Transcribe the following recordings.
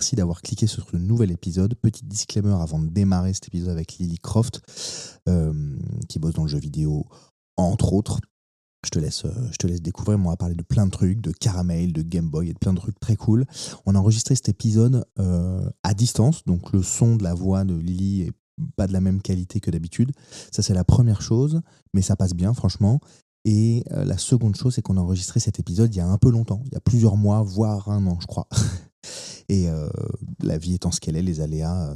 merci d'avoir cliqué sur ce nouvel épisode. Petit disclaimer avant de démarrer cet épisode avec Lily Croft, qui bosse dans le jeu vidéo, entre autres. Je te laisse découvrir. Moi, on va parler de plein de trucs, de Caramel, de Game Boy et de plein de trucs très cool. On a enregistré cet épisode à distance, donc le son de la voix de Lily est pas de la même qualité que d'habitude. Ça, c'est la première chose, mais ça passe bien, franchement. Et la seconde chose, c'est qu'on a enregistré cet épisode il y a un peu longtemps, il y a plusieurs mois, voire un an, je crois. Et la vie étant ce qu'elle est, les aléas,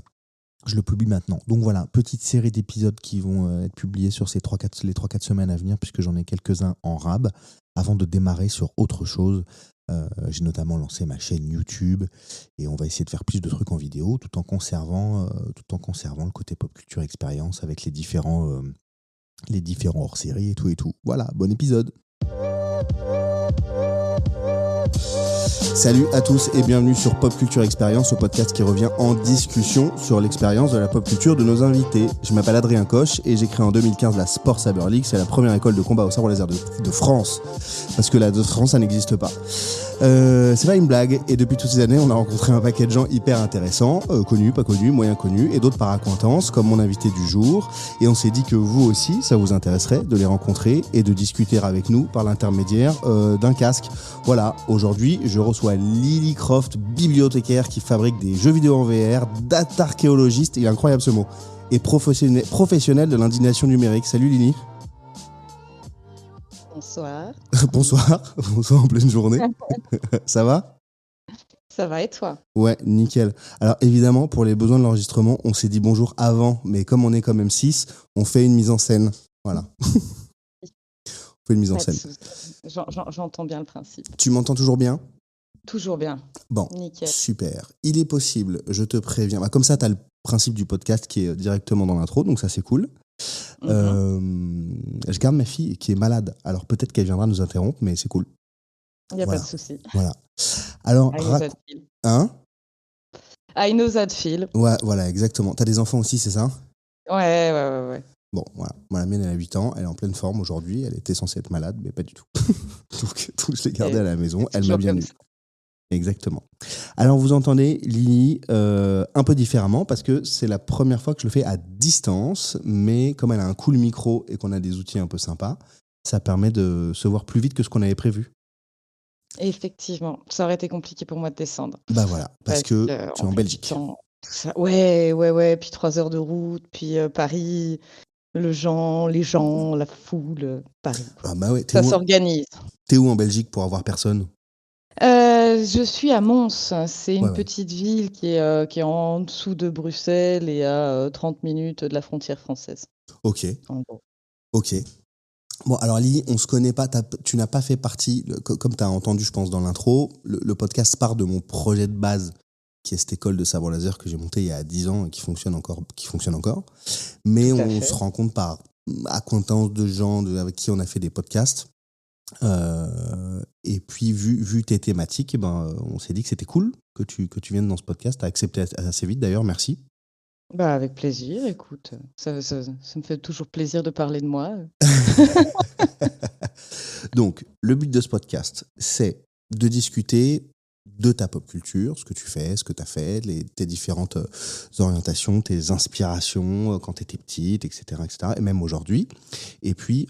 je le publie maintenant. Donc voilà, petite série d'épisodes qui vont être publiés sur les 3-4 semaines à venir, puisque j'en ai quelques-uns en rab, avant de démarrer sur autre chose. J'ai notamment lancé ma chaîne YouTube et on va essayer de faire plus de trucs en vidéo tout en conservant le côté pop culture expérience avec les différents hors-séries et tout et tout. Voilà, bon épisode. Salut à tous et bienvenue sur Pop Culture Expérience, le podcast qui revient en discussion sur l'expérience de la pop culture de nos invités. Je m'appelle Adrien Coche et j'ai créé en 2015 la Sport Saber League, c'est la première école de combat au sabre laser de France, parce que la de France ça n'existe pas. C'est pas une blague, et depuis toutes ces années on a rencontré un paquet de gens hyper intéressants, connus, pas connus, moyen connus, et d'autres par accointance, comme mon invité du jour, et on s'est dit que vous aussi ça vous intéresserait de les rencontrer et de discuter avec nous par l'intermédiaire d'un casque. Voilà, aujourd'hui je reçois Lily Croft, bibliothécaire qui fabrique des jeux vidéo en VR, data-archéologiste, il est incroyable ce mot, et professionnel de l'indignation numérique. Salut Lily. Bonsoir. Bonsoir en pleine journée. Ça va ? Ça va et toi ? Ouais, nickel. Alors évidemment, pour les besoins de l'enregistrement, on s'est dit bonjour avant, mais comme on est comme M6, on fait une mise en scène. Voilà. On fait une mise en scène. J'entends bien le principe. Tu m'entends toujours bien ? Toujours bien. Bon, nickel. Super. Il est possible, je te préviens. Comme ça, tu as le principe du podcast qui est directement dans l'intro, donc ça c'est cool. Je garde ma fille qui est malade, alors peut-être qu'elle viendra nous interrompre, mais c'est cool. Il n'y a pas de souci. Voilà. Alors, I know that feel. Ouais, voilà, exactement. T'as des enfants aussi, c'est ça ? Ouais. Bon, voilà. Moi, la mienne, elle a 8 ans, elle est en pleine forme aujourd'hui, elle était censée être malade, mais pas du tout. donc, je l'ai gardée à la maison, elle m'a bien eu. Exactement. Alors, vous entendez Lily un peu différemment, parce que c'est la première fois que je le fais à distance, mais comme elle a un cool micro et qu'on a des outils un peu sympas, ça permet de se voir plus vite que ce qu'on avait prévu. Effectivement, ça aurait été compliqué pour moi de descendre. Bah voilà, parce que tu es en Belgique. Ouais, puis 3 heures de route, puis Paris, les gens, la foule, Paris. Ah bah ouais, ça s'organise. T'es où en Belgique pour avoir personne ? Je suis à Mons, c'est une petite ville qui est en dessous de Bruxelles et à 30 minutes de la frontière française. Ok. En gros. Ok. Bon, alors Lily, on se connaît pas, tu n'as pas fait partie, comme tu as entendu je pense dans l'intro, le podcast part de mon projet de base, qui est cette école de sabre laser que j'ai montée il y a 10 ans et qui fonctionne encore. Mais on se rend compte par acquaintance de gens avec qui on a fait des podcasts. Et puis vu tes thématiques, on s'est dit que c'était cool que tu viennes dans ce podcast. Tu as accepté assez vite d'ailleurs, merci. Bah avec plaisir, écoute, ça me fait toujours plaisir de parler de moi. Donc, le but de ce podcast, c'est de discuter de ta pop culture, ce que tu fais, ce que tu as fait, tes différentes orientations, tes inspirations quand tu étais petite, etc., etc., et même aujourd'hui. Et puis,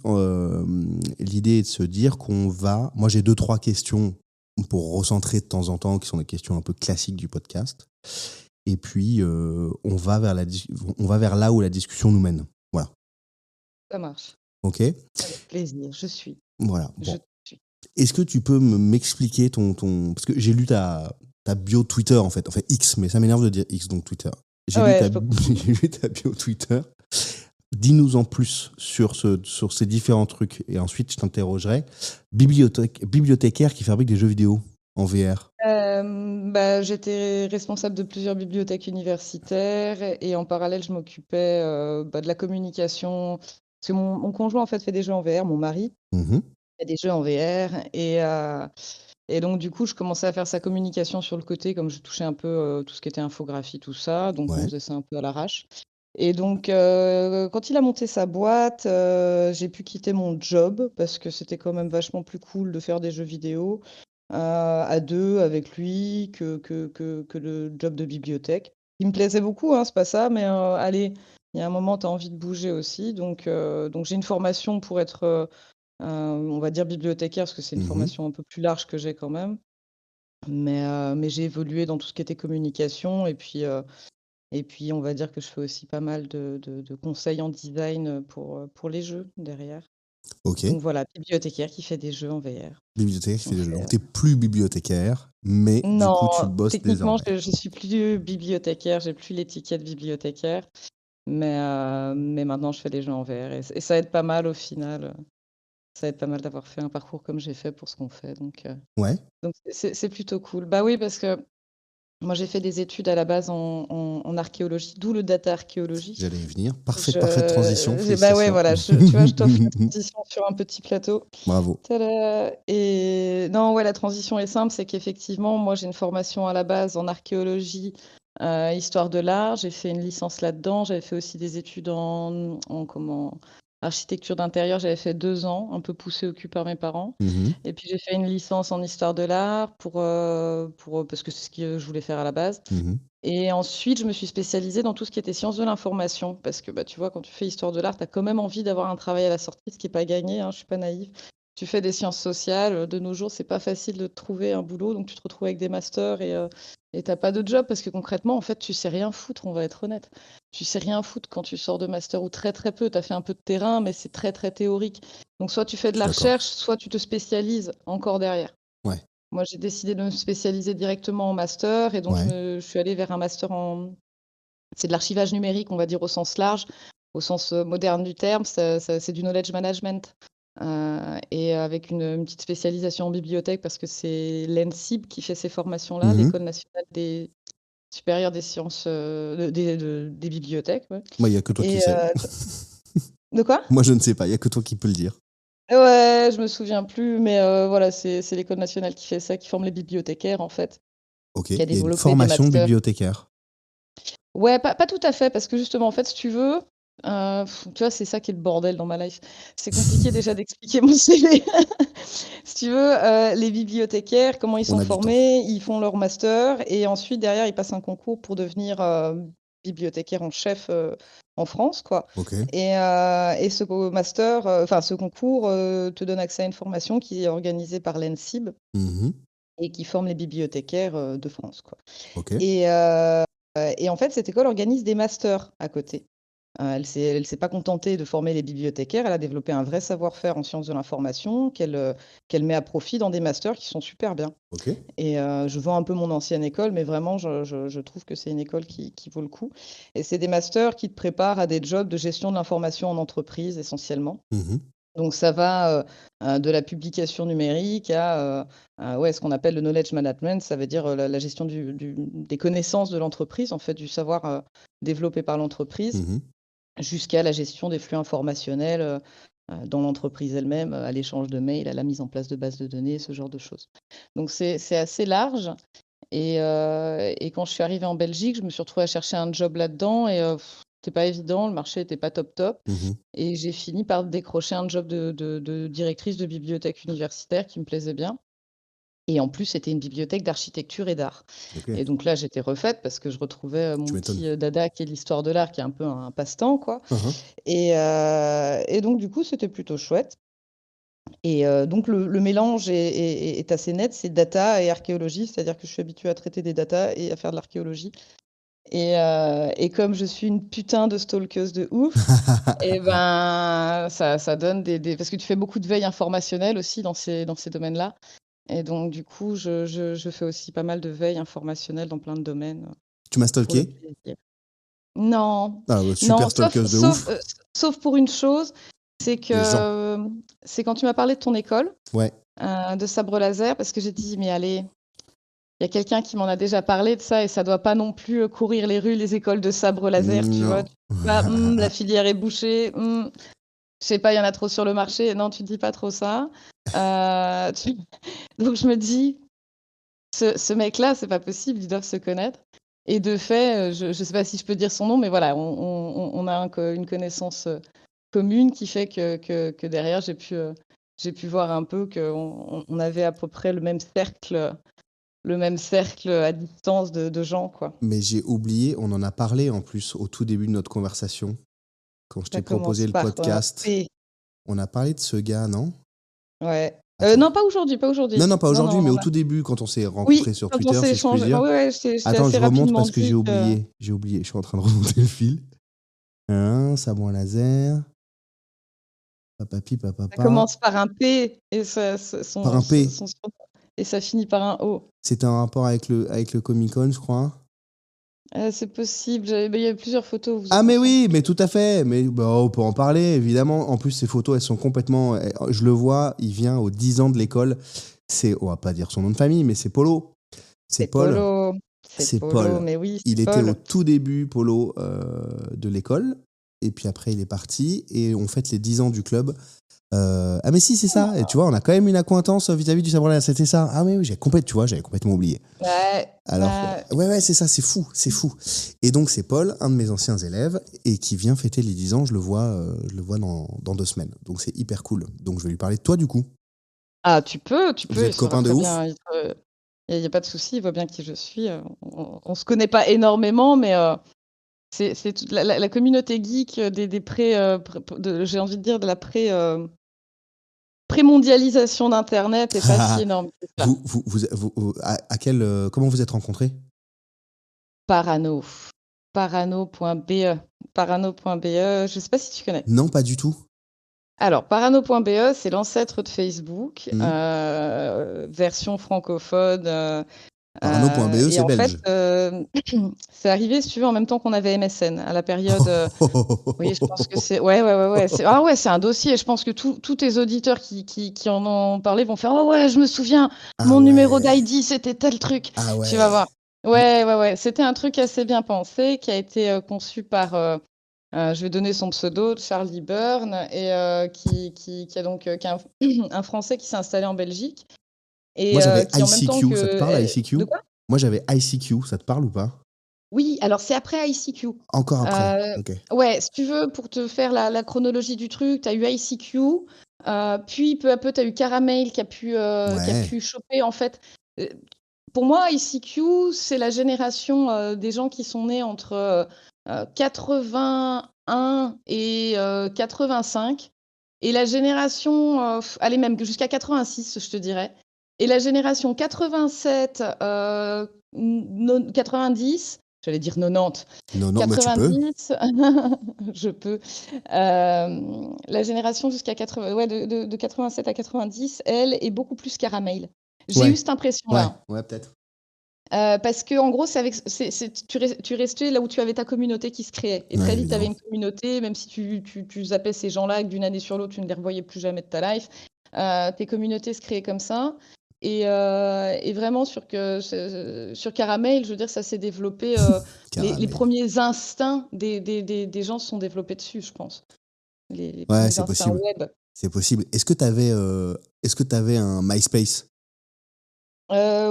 l'idée est de se dire moi j'ai 2-3 questions pour recentrer de temps en temps, qui sont des questions un peu classiques du podcast. Et puis, on va vers là où la discussion nous mène. Voilà. Ça marche. Ok ? Avec plaisir, je suis. Voilà. Bon. Est-ce que tu peux m'expliquer parce que j'ai lu ta bio Twitter en fait X, mais ça m'énerve de dire X, donc Twitter. J'ai lu ta bio Twitter. Dis-nous en plus sur ces différents trucs et ensuite je t'interrogerai. Bibliothécaire qui fabrique des jeux vidéo en VR. J'étais responsable de plusieurs bibliothèques universitaires et en parallèle je m'occupais de la communication. Parce que mon conjoint en fait fait des jeux en VR, mon mari. Fait des jeux en VR et donc du coup je commençais à faire sa communication sur le côté, comme je touchais un peu tout ce qui était infographie, tout ça, donc on faisait ça un peu à l'arrache. Et donc quand il a monté sa boîte, j'ai pu quitter mon job parce que c'était quand même vachement plus cool de faire des jeux vidéo. à deux avec lui que le job de bibliothèque. Il me plaisait beaucoup, hein, c'est pas ça, mais allez, il y a un moment, tu as envie de bouger aussi. Donc j'ai une formation pour être, on va dire bibliothécaire, parce que c'est une formation un peu plus large que j'ai quand même. Mais j'ai évolué dans tout ce qui était communication et puis on va dire que je fais aussi pas mal de conseils en design pour les jeux derrière. Ok. Donc voilà, bibliothécaire qui fait des jeux en VR. Bibliothécaire qui On fait des jeux. fait, Donc, t'es plus bibliothécaire, mais du coup, tu non, bosses techniquement, désormais. je suis plus bibliothécaire, j'ai plus l'étiquette bibliothécaire, mais maintenant je fais des jeux en VR et ça aide pas mal au final. Ça aide pas mal d'avoir fait un parcours comme j'ai fait pour ce qu'on fait, Ouais, donc c'est plutôt cool. Bah oui, parce que moi j'ai fait des études à la base en archéologie, d'où le data archéologie. j'allais y venir. Parfaite transition, Bah ouais, félicitations. voilà, tu vois, je t'offre la transition sur un petit plateau. Bravo. Tada! Et non, ouais, la transition est simple, c'est qu'effectivement, moi, j'ai une formation à la base en archéologie, histoire de l'art. J'ai fait une licence là-dedans. J'avais fait aussi des études en architecture d'intérieur. J'avais fait 2 ans, un peu poussé au cul par mes parents. Mhm, Et puis j'ai fait une licence en histoire de l'art parce que c'est ce que je voulais faire à la base. mhm. Et ensuite, je me suis spécialisée dans tout ce qui était sciences de l'information. Parce que bah, tu vois, quand tu fais histoire de l'art, tu as quand même envie d'avoir un travail à la sortie, ce qui n'est pas gagné, hein, je ne suis pas naïve. Tu fais des sciences sociales, de nos jours, c'est pas facile de trouver un boulot, donc tu te retrouves avec des masters et t'as pas de job parce que concrètement, en fait, tu sais rien foutre, on va être honnête. Tu sais rien foutre quand tu sors de master ou très très peu. Tu as fait un peu de terrain, mais c'est très très théorique. Donc soit tu fais Je de suis la d'accord. recherche, soit tu te spécialises encore derrière. Ouais, Moi, j'ai décidé de me spécialiser directement en master et donc ouais. je suis allée vers un master c'est de l'archivage numérique, on va dire au sens large, au sens moderne du terme. C'est du knowledge management et avec une petite spécialisation en bibliothèque parce que c'est l'ENSIB qui fait ces formations-là, Mhm. l'École nationale des supérieure des sciences des bibliothèques. Ouais. Moi, il n'y a que toi qui Et sais. de quoi? Moi, je ne sais pas. Il n'y a que toi qui peux le dire. Ouais, je me souviens plus, mais voilà, c'est l'École nationale qui fait ça, qui forme les bibliothécaires en fait, Ok. qui a Il y a une développé des formation masters. bibliothécaire. Ouais, pas tout à fait, parce que justement, en fait, si tu veux, tu vois, c'est ça qui est le bordel dans ma life. C'est compliqué déjà d'expliquer mon CV. Si tu veux, les bibliothécaires, comment ils On sont a du temps. formés, ils font leur master et ensuite, derrière, ils passent un concours pour devenir bibliothécaire en chef en France, quoi. Ok. Et ce concours te donne accès à une formation qui est organisée par l'ENSIB Mhm. et qui forme les bibliothécaires de France, quoi. Ok. Et en fait, cette école organise des masters à côté. Elle s'est pas contentée de former les bibliothécaires, elle a développé un vrai savoir-faire en sciences de l'information qu'elle met à profit dans des masters qui sont super bien. Ok. Et je vends un peu mon ancienne école, mais vraiment, je trouve que c'est une école qui vaut le coup. Et c'est des masters qui te préparent à des jobs de gestion de l'information en entreprise essentiellement. Mhm. Donc ça va de la publication numérique à ouais, ce qu'on appelle le knowledge management, ça veut dire la gestion des connaissances de l'entreprise, en fait, du savoir développé par l'entreprise, Mhm. jusqu'à la gestion des flux informationnels dans l'entreprise elle-même, à l'échange de mails, à la mise en place de bases de données, ce genre de choses. Donc c'est assez large. Et quand je suis arrivée en Belgique, je me suis retrouvée à chercher un job là-dedans et c'était pas évident, le marché était pas top top. Mhm. Et j'ai fini par décrocher un job de directrice de bibliothèque universitaire qui me plaisait bien. Et en plus, c'était une bibliothèque d'architecture et d'art. Ok. Et donc là, j'étais refaite parce que je retrouvais Tu mon m'étonnes. petit dada qui est l'histoire de l'art, qui est un peu un passe-temps, quoi. Mhm. Et donc, du coup, c'était plutôt chouette. Et donc, le mélange est assez net, c'est data et archéologie, c'est-à-dire que je suis habituée à traiter des data et à faire de l'archéologie. Et comme je suis une putain de stalkeuse de ouf, et ben, ça donne parce que tu fais beaucoup de veille informationnelle aussi dans ces domaines-là. Et donc, du coup, je fais aussi pas mal de veille informationnelle dans plein de domaines Tu m'as pour le stalké? plaisir. Non, Ah, bah, non, super stalkeuse de ouf. sauf pour une chose, c'est Les gens. que c'est quand tu m'as parlé de ton école, Ouais. de sabre laser, parce que j'ai dit, mais allez, il y a quelqu'un qui m'en a déjà parlé de ça et ça doit pas non plus courir les rues, les écoles de sabre laser, tu vois. Non. Tu dis pas, la filière est bouchée, je sais pas, il y en a trop sur le marché. Non, tu dis pas trop ça. Donc je me dis, ce mec-là, c'est pas possible, ils doivent se connaître. Et de fait, je sais pas si je peux dire son nom, mais voilà, on a une connaissance commune qui fait que derrière, j'ai pu voir un peu qu'on avait à peu près le même cercle à distance de gens, quoi. Mais j'ai oublié, on en a parlé en plus au tout début de notre conversation, quand je Ça t'ai proposé commence le par podcast. P. On a parlé de ce gars, non? Ouais. Attends. Non, pas aujourd'hui, pas aujourd'hui. Non, pas Non, aujourd'hui, non, mais au là. tout début, quand on s'est Oui, rencontrés sur quand on Twitter, s'est si je puis échangé. dire. Ouais, ouais, je t'ai Attends, assez je remonte rapidement parce que dit que. j'ai oublié, je suis en train de remonter le fil. Sabre laser, papapi, Ça papapa. commence par un P et Par un P. et ça finit par un O. C'était un rapport avec le Comic-Con, je crois. C'est possible. Il y a plusieurs photos où vous Ah êtes mais ensemble. oui, mais tout à fait. Mais bah, on peut en parler, évidemment. En plus, ces photos, elles sont complètement... Je le vois, il vient aux 10 ans de l'école. On va pas dire son nom de famille, mais c'est Polo. C'est C'est Paul. Polo. C'est C'est Polo, Paul. mais oui, Il c'est était au Paul. tout début, Polo, de l'école. Et puis après, il est parti. Et on fête les 10 ans du club. Ah mais si, c'est ça. Et tu vois, on a quand même une accointance vis-à-vis du sabre laser. C'était ça. Ah mais oui, j'avais complètement oublié. Ouais. Alors, ouais, c'est ça, c'est fou. Et donc, c'est Paul, un de mes anciens élèves, et qui vient fêter les 10 ans. Je le vois dans 2 semaines. Donc, c'est hyper cool. Donc, je vais lui parler de toi, du coup. Ah, tu peux, Vous il êtes saura copains de très ouf? bien. Il y a pas de souci, il voit bien qui je suis. On se connaît pas énormément, mais c'est toute la communauté geek des j'ai envie de dire de la pré-mondialisation d'internet est pas si énorme que ça. Comment vous êtes rencontrés? Parano. Parano.be. Parano.be, je sais pas si tu connais? Non, pas du tout. Alors, Parano.be, c'est l'ancêtre de Facebook, Hmm. version francophone. Parano.be, Et c'est en fait, belge. c'est arrivé, si tu veux, en même temps qu'on avait MSN, à la période. Oui, je pense que c'est. Ouais, ouais, ouais, ouais. Ah ouais, c'est un dossier. Je pense que tous tes auditeurs qui en ont parlé vont faire: Oh ouais, je me souviens, Ah mon numéro ouais. d'ID, c'était tel truc. Ah Tu vas voir. ouais. Ouais, ouais, ouais. C'était un truc assez bien pensé qui a été conçu par. Je vais donner son pseudo, Charlie Byrne, et qui a donc qui est un Français qui s'est installé en Belgique Moi, et j'avais qui en même temps ICQ. que. Ça te parle, ICQ? De quoi? Moi, j'avais ICQ. Ça te parle ou pas? Oui, alors c'est après ICQ. Encore après. Ok. Ouais, si tu veux, pour te faire la chronologie du truc, tu as eu ICQ, puis peu à peu, tu as eu Caramel qui a Ouais. pu choper en fait. euh, Pour moi, ICQ, c'est la génération des gens qui sont nés entre 81 et 85. Et la génération, allez, même jusqu'à 86, je te dirais. Et la génération 87, 90, j'allais dire 90, Non, non, mais tu peux. 90, je peux. La génération jusqu'à 80, ouais, de 87 à 90, elle est beaucoup plus caramel. J'ai eu Ouais. cette impression-là. Ouais, peut-être. Parce que en gros, tu restais là où tu avais ta communauté qui se créait. Et Ouais, très vite, tu avais évidemment. une communauté, même si tu zappais ces gens-là, et que d'une année sur l'autre, tu ne les revoyais plus jamais de ta life. Tes communautés se créaient comme ça. Et vraiment, sur Caramel, je veux dire, ça s'est développé. Les Caramel. premiers instincts des gens se sont développés dessus, je pense. Les Ouais, premiers c'est instincts possible. web. C'est possible. Est-ce que t'avais un MySpace?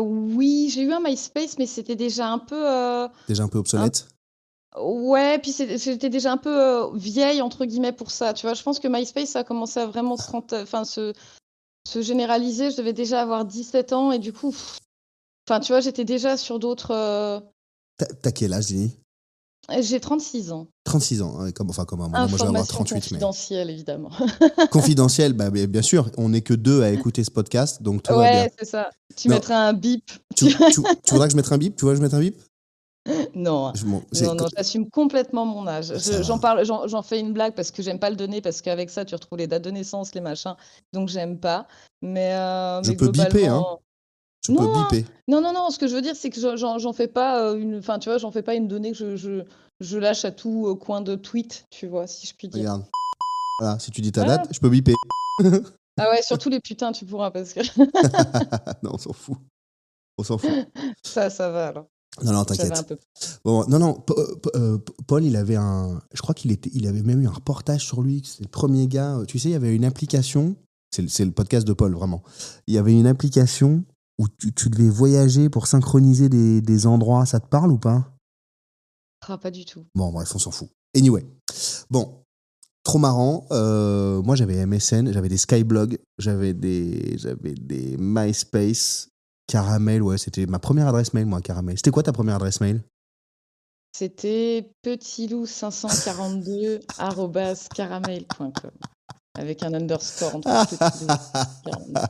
Oui, j'ai eu un MySpace, mais c'était déjà un peu. Déjà un peu Un obsolète? Ouais, puis j'étais déjà un peu vieille entre guillemets pour ça. Tu vois, je pense que MySpace ça a commencé à vraiment se généraliser. Je devais déjà avoir 17 ans et du coup, enfin, tu vois, j'étais déjà sur d'autres. T'as quel âge, Jenny? J'ai 36 ans. 36 ans. Ouais, comme un moi je vais avoir Information 38, mais. confidentielle, évidemment. Confidentiel, bah, bien sûr, on n'est que deux à écouter ce podcast, donc tout va bien. Ouais, c'est ça. Tu Non, mettrais un bip. tu voudrais que je mette un bip? Tu vois, je mette un bip? Non, non, non, j'assume complètement mon âge. Ça J'en va. parle, j'en fais une blague parce que j'aime pas le donner, parce qu'avec ça, tu retrouves les dates de naissance, les machins, donc j'aime pas. Je Mais peux biper, hein. globalement, Je non, peux biper. non, non, non. Ce que je veux dire, c'est que j'en fais pas enfin, tu vois, j'en fais pas une donnée que je lâche à tout coin de tweet, tu vois, si je puis dire. Regarde. Voilà, si tu dis ta date, Ah, je peux biper. ah ouais, surtout les putains, tu pourras parce que Non, on s'en fout. On s'en fout. ça va alors. Non, non, J'avais un t'inquiète. peu. Bon, non, Paul, il avait je crois il avait même eu un reportage sur lui. C'est le premier gars. Tu sais, il y avait une application. C'est le podcast de Paul, vraiment. Il y avait une application où tu devais voyager pour synchroniser des endroits. Ça te parle ou pas? Ah, pas du tout. Bon, bref, on s'en fout. Anyway. Bon, Trop marrant. Moi, j'avais MSN, j'avais des Skyblog, j'avais des MySpace, Caramel. Ouais, c'était ma première adresse mail, moi, Caramel. C'était quoi ta première adresse mail? C'était petilou542@caramel.com avec un underscore entre Petit Lou 42.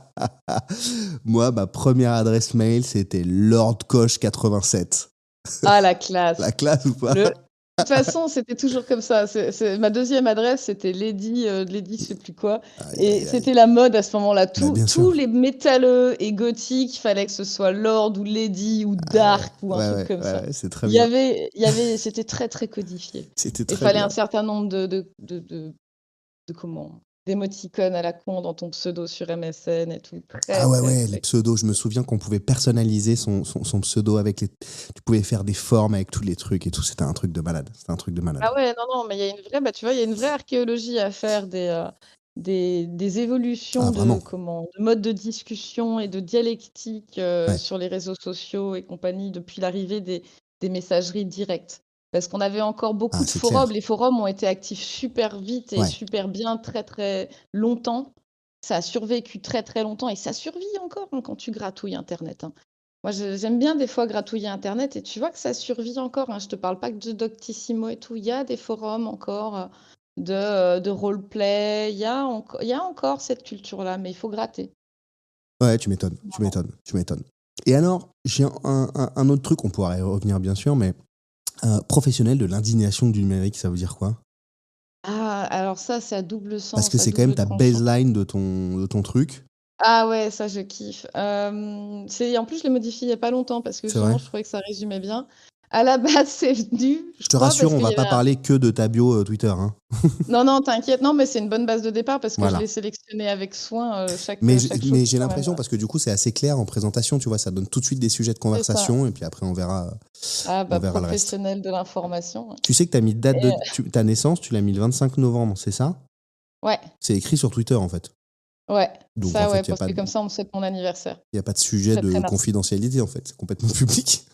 Moi, ma première adresse mail, c'était lordcoche87. Ah, la classe. La classe ou pas? De toute façon, c'était toujours comme ça. Ma deuxième adresse, c'était Lady je sais plus quoi. Aïe, Et aïe, aïe. c'était la mode à ce moment-là. Bah, bien Tous sûr. les métalleux et gothiques, il fallait que ce soit Lord ou Lady ou Dark ou un truc comme ça. C'est très bien. C'était très, très codifié. C'était Il très fallait bien. un certain nombre d'émoticônes à la con dans ton pseudo sur MSN et tout. Ah Très, très, les très. pseudos. Je me souviens qu'on pouvait personnaliser son pseudo avec les. Tu pouvais faire des formes avec tous les trucs et tout. C'était un truc de malade. C'était un truc de malade. Ah ouais, non, non, mais il y a une vraie, tu vois, il y a une vraie archéologie à faire des Ah, évolutions vraiment. de mode de discussion et de dialectique Ouais. sur les réseaux sociaux et compagnie depuis l'arrivée des messageries directes. Parce qu'on avait encore beaucoup Ah, de c'est clair. forums. Les forums ont été actifs super vite et Ouais. super bien, très, très longtemps. Ça a survécu très, très longtemps et ça survit encore quand tu gratouilles Internet, hein. Moi, j'aime bien des fois gratouiller Internet et tu vois que ça survit encore, hein. Je te parle pas que de Doctissimo et tout. Il y a des forums encore de roleplay. Il y a encore cette culture-là, mais il faut gratter. Ouais, tu m'étonnes. Tu m'étonnes. Tu m'étonnes. Et alors, j'ai un autre truc, on pourrait y revenir bien sûr, mais professionnel de l'indignation du numérique, ça veut dire quoi? Ah, alors ça, c'est à double Parce que sens, à c'est quand même double ta tranchant. baseline de ton truc. Ah ouais, ça, je kiffe. En plus, je l'ai modifié il y a pas longtemps parce que C'est vrai? justement, je trouvais que ça résumait bien. À la base, c'est venu, je Je te crois, rassure, parce on qu'il va y pas avait un. parler que de ta bio Twitter, hein. Non, non, t'inquiète. Non, mais c'est une bonne base de départ parce que je Voilà. l'ai sélectionné avec soin, Mais chaque chose j'ai quand même. l'impression, parce que du coup, c'est assez clair en présentation, tu vois, ça donne tout de suite des sujets de C'est ça. conversation, et puis après, Ah on bah, verra le reste. professionnel de l'information. Tu sais que t'as mis date Et de ta naissance, tu l'as mis le 25 novembre, c'est ça? ouais, C'est écrit sur Twitter, en fait. ouais, Donc, en ça ouais, fait, parce que comme ça, on me souhaite mon anniversaire. y a pas de sujet Très, très de narcissique. confidentialité, en fait. C'est complètement public.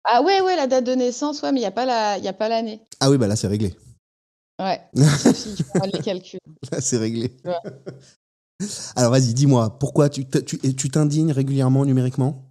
Ah ouais, ouais, la date de naissance, ouais, mais il y a pas l'année. Ah oui, bah là, c'est réglé. Ouais, sauf s'ils font mal les calculs, Là, c'est réglé. tu vois? Alors, vas-y, dis-moi, pourquoi tu t'indignes régulièrement numériquement?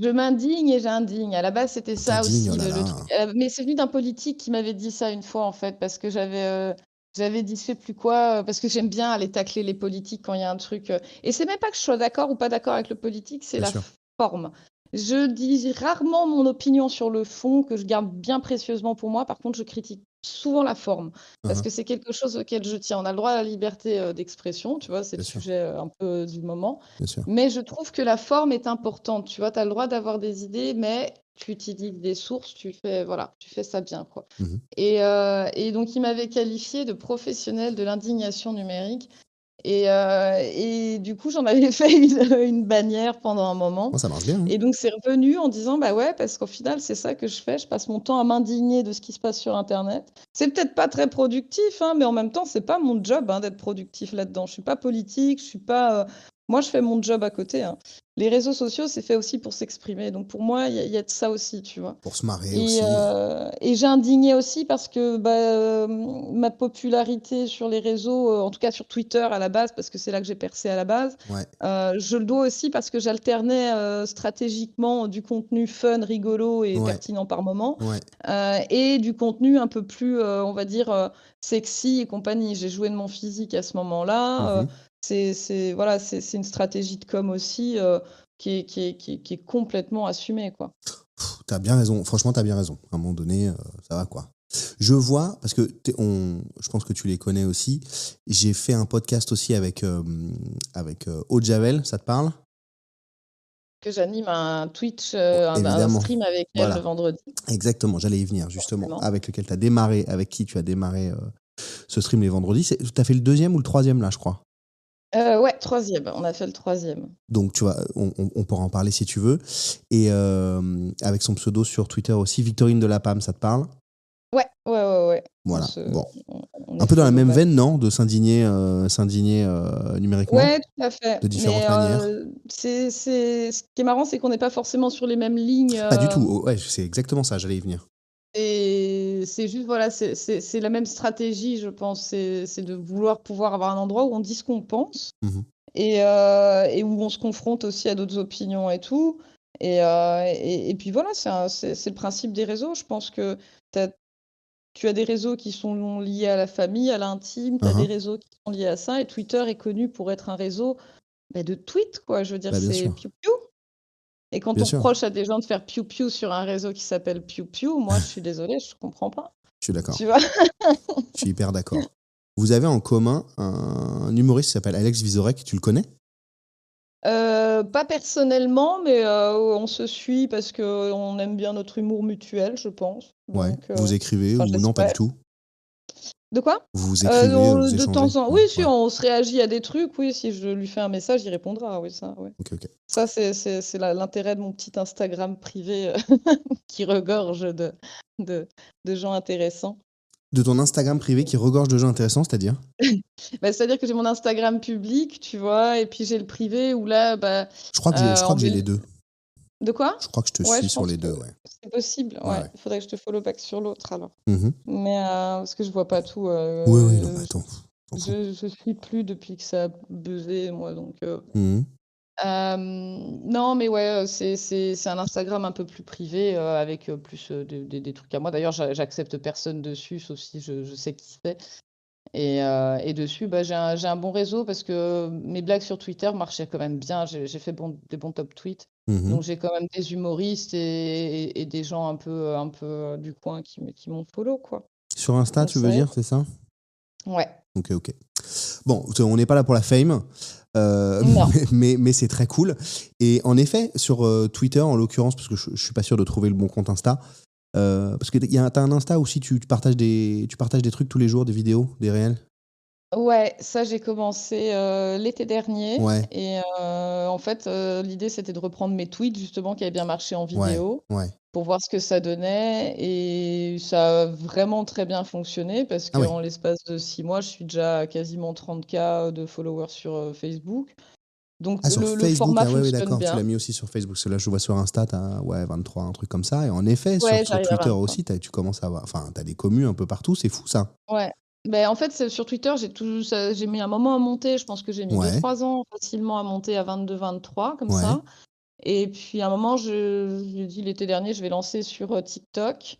Je m'indigne et j'indigne. À la base, c'était ça T'indignes, oh aussi là le là. truc. Mais c'est venu d'un politique qui m'avait dit ça une fois, en fait, parce que j'avais dit je sais plus quoi, parce que j'aime bien aller tacler les politiques quand il y a un truc. Et c'est même pas que je sois d'accord ou pas d'accord avec le politique, c'est Bien la sûr. forme. Je dis rarement mon opinion sur le fond, que je garde bien précieusement pour moi. Par contre, je critique souvent la forme, parce Uhum. que c'est quelque chose auquel je tiens. On a le droit à la liberté d'expression, tu vois, c'est le Bien sûr. sujet un peu du moment. Bien sûr. Mais je trouve que la forme est importante. Tu vois, tu as le droit d'avoir des idées, mais tu utilises des sources, voilà, tu fais ça bien, quoi. Mhm. Et donc, il m'avait qualifié de professionnel de l'indignation numérique. Et du coup, j'en avais fait une bannière pendant un Bon, moment. ça marche bien, hein. Et donc, c'est revenu en disant, bah ouais, parce qu'au final, c'est ça que je fais. Je passe mon temps à m'indigner de ce qui se passe sur Internet. C'est peut-être pas très productif, hein, mais en même temps, c'est pas mon job, hein, d'être productif là-dedans. Je suis pas politique, je suis pas. Moi, je fais mon job à côté, hein. Les réseaux sociaux, c'est fait aussi pour s'exprimer. Donc, pour moi, il y a de ça aussi, tu vois. Pour se marrer Et, aussi. j'ai indigné aussi parce que ma popularité sur les réseaux, en tout cas sur Twitter à la base, parce que c'est là que j'ai percé à la base, Ouais. je le dois aussi parce que j'alternais stratégiquement du contenu fun, rigolo et Ouais. pertinent par moment, Ouais. et du contenu un peu plus, on va dire, sexy et compagnie. J'ai joué de mon physique à ce moment-là. Mhm. Voilà, c'est une stratégie de com aussi qui est complètement assumée, quoi. T'as bien raison. Franchement, t'as bien raison. À un moment donné, ça va, quoi. Je vois, parce que je pense que tu les connais aussi. J'ai fait un podcast aussi avec Aude Javel, ça te parle? Que j'anime un Twitch, un Évidemment. stream avec elle le Voilà. vendredi, Exactement, j'allais y venir, justement. forcément. Avec qui tu as démarré ce stream les vendredis. T'as fait le deuxième ou le troisième, là, je crois. Ouais, 3e, on a fait le 3e. Donc, tu vois, on pourra en parler si tu veux. Et avec son pseudo sur Twitter aussi, Victorine de la Pam, ça te parle? Ouais, ouais, ouais, ouais. Voilà. Bon. On Un est peu dans la même follow-back. veine, non? De s'indigner numériquement, Ouais, tout à fait. de Mais différentes manières. c'est ce qui est marrant, c'est qu'on n'est pas forcément sur les mêmes lignes, Pas du tout. Oh, ouais, c'est exactement ça, j'allais y venir. et c'est juste, voilà, c'est la même stratégie, je pense. C'est de vouloir pouvoir avoir un endroit où on dit ce qu'on pense Mmh. et où on se confronte aussi à d'autres opinions et tout. Et puis voilà, c'est le principe des réseaux. Je pense que tu as des réseaux qui sont liés à la famille, à l'intime, tu as des Mmh. réseaux qui sont liés à ça. Et Twitter est connu pour être un réseau de tweets, quoi. Je veux dire, Bah, bien c'est sûr, piou-piou. Et quand bien on sûr, reproche à des gens de faire piou-piou sur un réseau qui s'appelle piou-piou, moi, je suis désolée, je comprends pas. je suis d'accord. Tu vois? Je suis hyper d'accord. Vous avez en commun un humoriste qui s'appelle Alex Vizorek, tu le connais? Pas personnellement, mais on se suit parce qu'on aime bien notre humour mutuel, je pense. Ouais. Donc, Vous écrivez enfin, ou non, pas du j'espère. tout? De quoi? Vous vous écrivez, vous De échangez? temps en Ouais, oui, si ouais. on se réagit à des trucs, oui, si je lui fais un message, il répondra, oui, ça, ouais. OK, OK. Ça, c'est l'intérêt de mon petit Instagram privé, qui regorge de de gens intéressants. De ton Instagram privé qui regorge de gens intéressants, c'est-à-dire? C'est-à-dire que j'ai mon Instagram public, tu vois? Et puis j'ai le privé où là, Je crois on que j'ai met les 2. de quoi? Je crois que je te Ouais, suis je sur pense les que 2, ouais. c'est possible, Ouais, ouais. ouais. Il faudrait que je te follow back sur l'autre alors. Mmh. Mais parce que je vois pas tout, Oui, oui, non, mais attends, on s'en fout. je suis plus depuis que ça a buzzé moi donc Mmh. non mais ouais, c'est un Instagram un peu plus privé, avec, plus, des trucs à moi. D'ailleurs, j'accepte personne dessus sauf si je sais qui c'est et dessus, j'ai un bon réseau parce que mes blagues sur Twitter marchaient quand même bien. J'ai fait des bons top tweets. Mmh. Donc j'ai quand même des humoristes et des gens un peu, du coin qui m'ont follow, quoi. Sur Insta, Donc tu veux ça aide. dire, c'est ça? Ouais. OK, OK. Bon, on n'est pas là pour la fame, Non. mais c'est très cool. Et en effet, sur Twitter, en l'occurrence, parce que je suis pas sûr de trouver le bon compte Insta, parce que t'as un Insta aussi, tu partages tu partages des trucs tous les jours, des vidéos, des réels? Ouais, ça j'ai commencé, l'été dernier Ouais, et en fait, l'idée c'était de reprendre mes tweets justement qui avaient bien marché en ouais, vidéo. ouais. Pour voir ce que ça donnait et ça a vraiment très bien fonctionné parce Ah ouais. qu'en l'espace de 6 mois, je suis déjà à quasiment 30 K de followers sur, Facebook. Donc Ah, sur le Facebook, format ah ouais, oui, fonctionne d'accord, tu bien. l'as mis aussi sur Facebook. Parce que là, je vois sur Insta, t'as, ouais, 23, un truc comme ça. Et en effet, Ouais, sur j'arrive à Twitter 23. aussi, tu commences à avoir, enfin, t'as des commus un peu partout, c'est fou ça. Ouais. En fait, c'est sur Twitter, j'ai mis un moment à monter. Je pense que j'ai mis deux Ouais, trois ans facilement à monter à 22-23 comme ouais, ça et puis à un moment, j'ai dit l'été dernier, je vais lancer sur, TikTok. Sur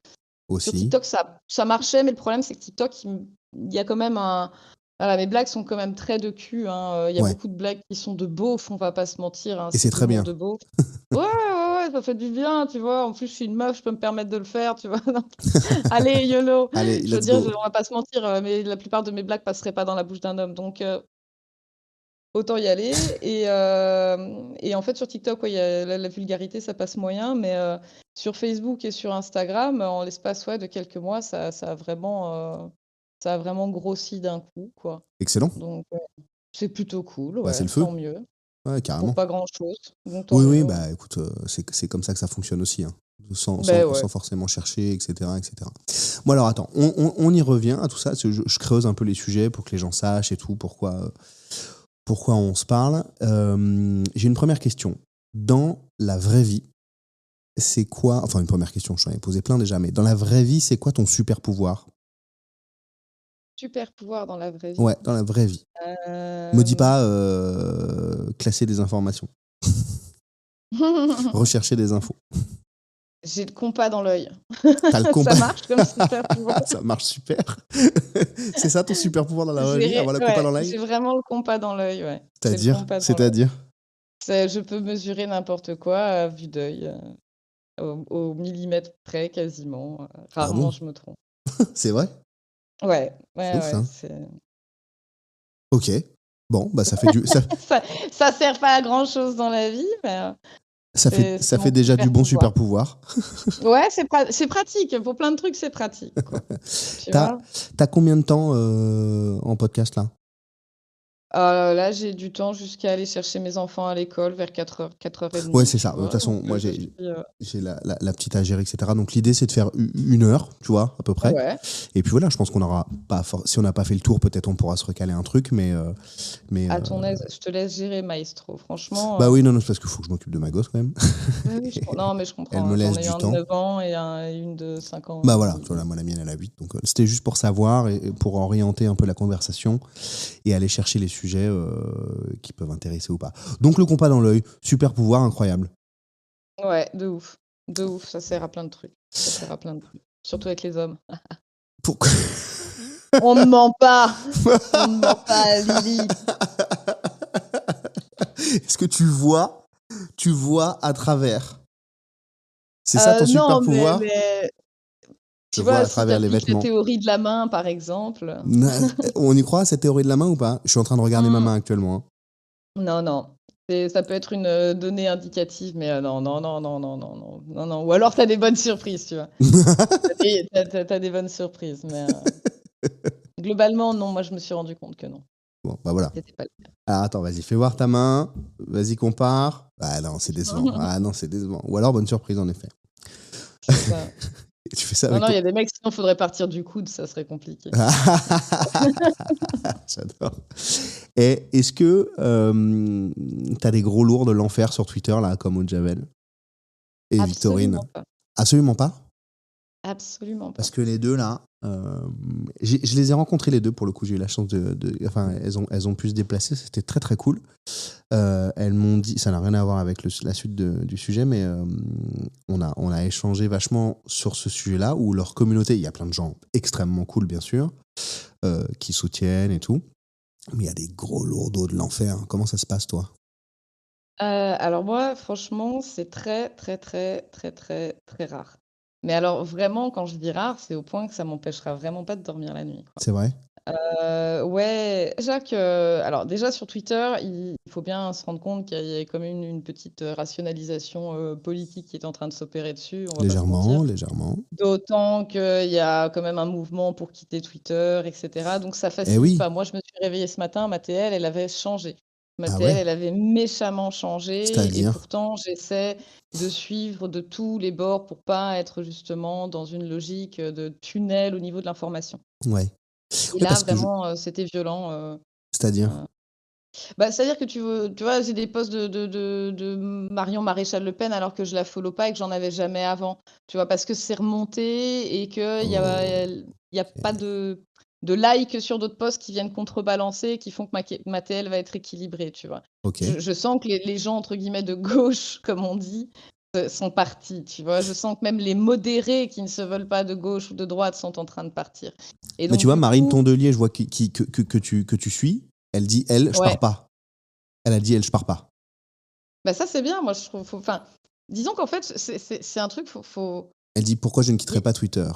aussi. TikTok, ça marchait, mais le problème, c'est que TikTok, il y a quand même un voilà, mes blagues sont quand même très de cul, hein, il y a Ouais. beaucoup de blagues qui sont de beauf, on va pas se mentir, hein, Et c'est c'est de très l'humour bien. de beauf. Ouais, ouais, ouais, ça fait du bien, tu vois? En plus, je suis une meuf, je peux me permettre de le faire, tu vois? Donc allez, YOLO! Allez, Je veux let's dire, go. on va pas se mentir, mais la plupart de mes blagues passeraient pas dans la bouche d'un homme, donc autant y aller et en fait, sur TikTok, ouais, il y a la vulgarité, ça passe moyen, mais sur Facebook et sur Instagram, en l'espace, ouais, de quelques mois, ça a vraiment grossi d'un coup, quoi. Excellent. Donc c'est plutôt cool, Bah, c'est ouais, le feu. tant mieux. Ouais, Pour carrément. pas grand-chose, donc tant Oui, mieux, oui, ouais. bah écoute, c'est comme ça que ça fonctionne aussi, hein. Ouais. Sans forcément chercher, etc., etc. Bon, alors attends, on y revient à tout ça. Parce que je creuse un peu les sujets pour que les gens sachent et tout, pourquoi on se parle. J'ai une première question. Dans la vraie vie, c'est quoi. Enfin, une première question, je t'en ai posé plein déjà, mais dans la vraie vie, c'est quoi ton super pouvoir? Super pouvoir dans la vraie vie. Ouais, dans la vraie vie. Me dis Hem pas classer des informations, rechercher des infos. J'ai le compas dans l'œil. T'as le Ça compas. marche comme super pouvoir. Ça marche super. C'est ça ton super pouvoir dans la vraie vie, J'ai avoir le compas ouais, dans l'œil? j'ai vraiment le compas dans l'œil, ouais. J'ai le C'est-à-dire? compas dans l'œil. C'est-à-dire? Je peux mesurer n'importe quoi à vue d'œil, au millimètre près quasiment, Ah rarement bon? je me trompe. C'est vrai? Ouais, C'est ouais, ouf ouais, ça. c'est OK. Bon, bah ça fait du ça ça ça sert pas à grand chose dans la vie, mais c'est ça mon fait déjà du super bon pouvoir. super pouvoir. Ouais, c'est pratique, pour plein de trucs, c'est pratique, quoi. Tu T'as vois? as combien de temps, en podcast là? Là, j'ai du temps jusqu'à aller chercher mes enfants à l'école vers 4 heures, 4h30, Ouais, c'est tu ça. De toute vois? Donc façon, moi, je suis, j'ai la petite à gérer, etc. Donc, l'idée, c'est de faire 1 heure, tu vois, à peu près. ouais. Et puis voilà, je pense qu'on aura pas si on n'a pas fait le tour, peut-être on pourra se recaler un truc, mais À ton aise, je te laisse gérer maestro. Franchement, bah oui, non, non, c'est parce qu'il faut que je m'occupe de ma gosse quand même. oui, oui, non, mais je Elle comprends, me hein. J'en laisse ai eu du un de temps. 9 ans et une de 5 ans Bah et voilà, demi, tu vois, là, moi la mienne elle a 8, donc c'était juste pour savoir et pour orienter un peu la conversation et aller chercher les sujets qui peuvent intéresser ou pas. Donc le compas dans l'œil, super pouvoir incroyable. Ouais, de ouf. De ouf, ça sert à plein de trucs. Ça sert à plein de trucs. Surtout avec les hommes. Pourquoi On ne ment pas! On ne ment pas, Lily. Est-ce que tu vois à travers? C'est ça ton super Non, pouvoir? mais Je tu vois vois, à si tu travers les appliques la vêtements. théorie de la main, par exemple. On y croit à cette théorie de la main ou pas? Je suis en train de regarder ma Mmh, main actuellement, hein. non, non. Ça peut être une, donnée indicative, mais non, non, non, non, non, non, non, non, non. Ou alors tu as des bonnes surprises, tu vois? Tu as des bonnes surprises, mais globalement, non, moi, je me suis rendu compte que non, Bon, bah voilà. c'était pas le cas. Alors attends, vas-y, fais voir ta main. Vas-y, compare. Ah non, c'est décevant. Ah non, c'est décevant. Ou alors bonne surprise en effet. C'est ça. Et tu fais ça Non, avec non, il ton. y a des mecs, sinon faudrait partir du coude, ça serait compliqué. J'adore. Et est-ce que t'as des gros lourds de l'enfer sur Twitter là, comme Aude Javel et Victorine? Absolument pas. Absolument pas. Absolument Parce pas. que les deux là, je les ai rencontrés les deux pour le coup. J'ai eu la chance enfin, elles ont pu se déplacer. C'était très très cool. Elles m'ont dit, ça n'a rien à voir avec la suite du sujet, mais on a échangé vachement sur ce sujet-là où leur communauté, il y a plein de gens extrêmement cool bien sûr, qui soutiennent et tout. Mais il y a des gros lourdeaux de l'enfer. Comment ça se passe, toi? Alors moi, franchement, c'est très, très, très, très, très, très rare. Mais alors vraiment, quand je dis rare, c'est au point que ça m'empêchera vraiment pas de dormir la nuit, quoi. C'est vrai? Ouais, Jacques, alors déjà sur Twitter, il faut bien se rendre compte qu'il y a quand même une petite, rationalisation, politique qui est en train de s'opérer dessus, on va pas se mentir. Légèrement, légèrement. D'autant qu'il y a quand même un mouvement pour quitter Twitter et cetera, donc ça Eh facilite oui. pas. Moi, je me suis réveillée ce matin, ma TL, elle avait changé. Ma Ah TL, ouais? elle avait méchamment changé et C'est-à-dire? pourtant j'essaie de suivre de tous les bords pour pas être justement dans une logique, de tunnel au niveau de l'information. Ouais. Et Ouais, là parce que vraiment, c'était violent, c'est-à-dire? heu bah, c'est-à-dire que tu vois, j'ai des posts de Marion Maréchal Le Pen alors que je la follow pas et que j'en avais jamais avant. Tu vois? Parce que c'est remonté et qu'il y a pas OK. de likes sur d'autres posts qui viennent contrebalancer, qui font que ma TL va être équilibrée, tu vois? OK. Je sens que les gens entre guillemets «de gauche», comme on dit, sont partis, tu vois? Je sens que même les modérés qui ne se veulent pas de gauche ou de droite sont en train de partir et Mais donc tu vois, du Marine coup Tondelier, je vois que tu suis, elle dit: «Elle, je ouais. pars pas». Elle a dit: «Elle, je pars pas». Bah, ça, c'est bien, moi, je trouve, enfin, disons qu'en fait, c'est un truc, Elle dit: «Pourquoi je ne y quitterai pas Twitter?»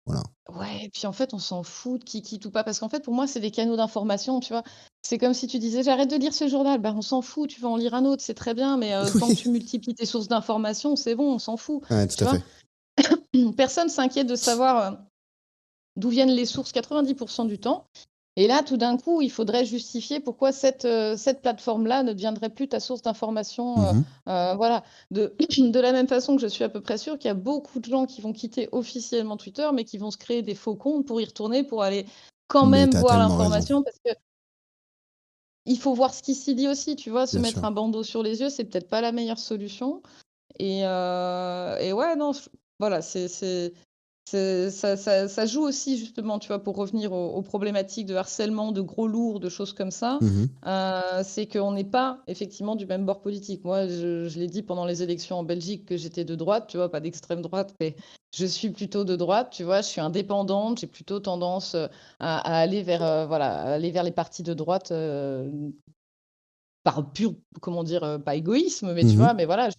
Voilà. ouais, et puis, en fait, on s'en fout de qui quitte ou pas parce qu'en fait, pour moi, c'est des canaux d'information, tu vois? C'est comme si tu disais: «J'arrête de lire ce journal», bah, on s'en fout, tu vas en lire un autre, c'est très bien, mais tant que Oui. tu multiplies tes sources d'information, c'est bon, on s'en fout, Ouais, tu tout à vois? fait. Personne s'inquiète de savoir, d'où viennent les sources 90 du temps. Et là, tout d'un coup, il faudrait justifier pourquoi cette plateforme-là ne deviendrait plus ta source d'information, Mmh. voilà. De de la même façon que je suis à peu près sûre qu'il y a beaucoup de gens qui vont quitter officiellement Twitter, mais qui vont se créer des faux comptes pour y retourner, pour aller quand Mais même tu as voir tellement raison. l'information parce qu'il faut voir ce qui s'y dit aussi, tu vois? Se Bien mettre sûr. un bandeau sur les yeux, c'est peut-être pas la meilleure solution et ouais, non, voilà, ça joue aussi justement, tu vois, pour revenir aux problématiques de harcèlement, de gros lourds, de choses comme ça, Mmh. c'est qu'on n'est pas effectivement du même bord politique. Moi, je l'ai dit pendant les élections en Belgique que j'étais de droite, tu vois? Pas d'extrême droite, mais je suis plutôt de droite, tu vois? Je suis indépendante, j'ai plutôt tendance, à aller vers, voilà, à aller vers les partis de droite, par pur, comment dire? Pas égoïsme, mais tu Mmh. vois? Mais voilà,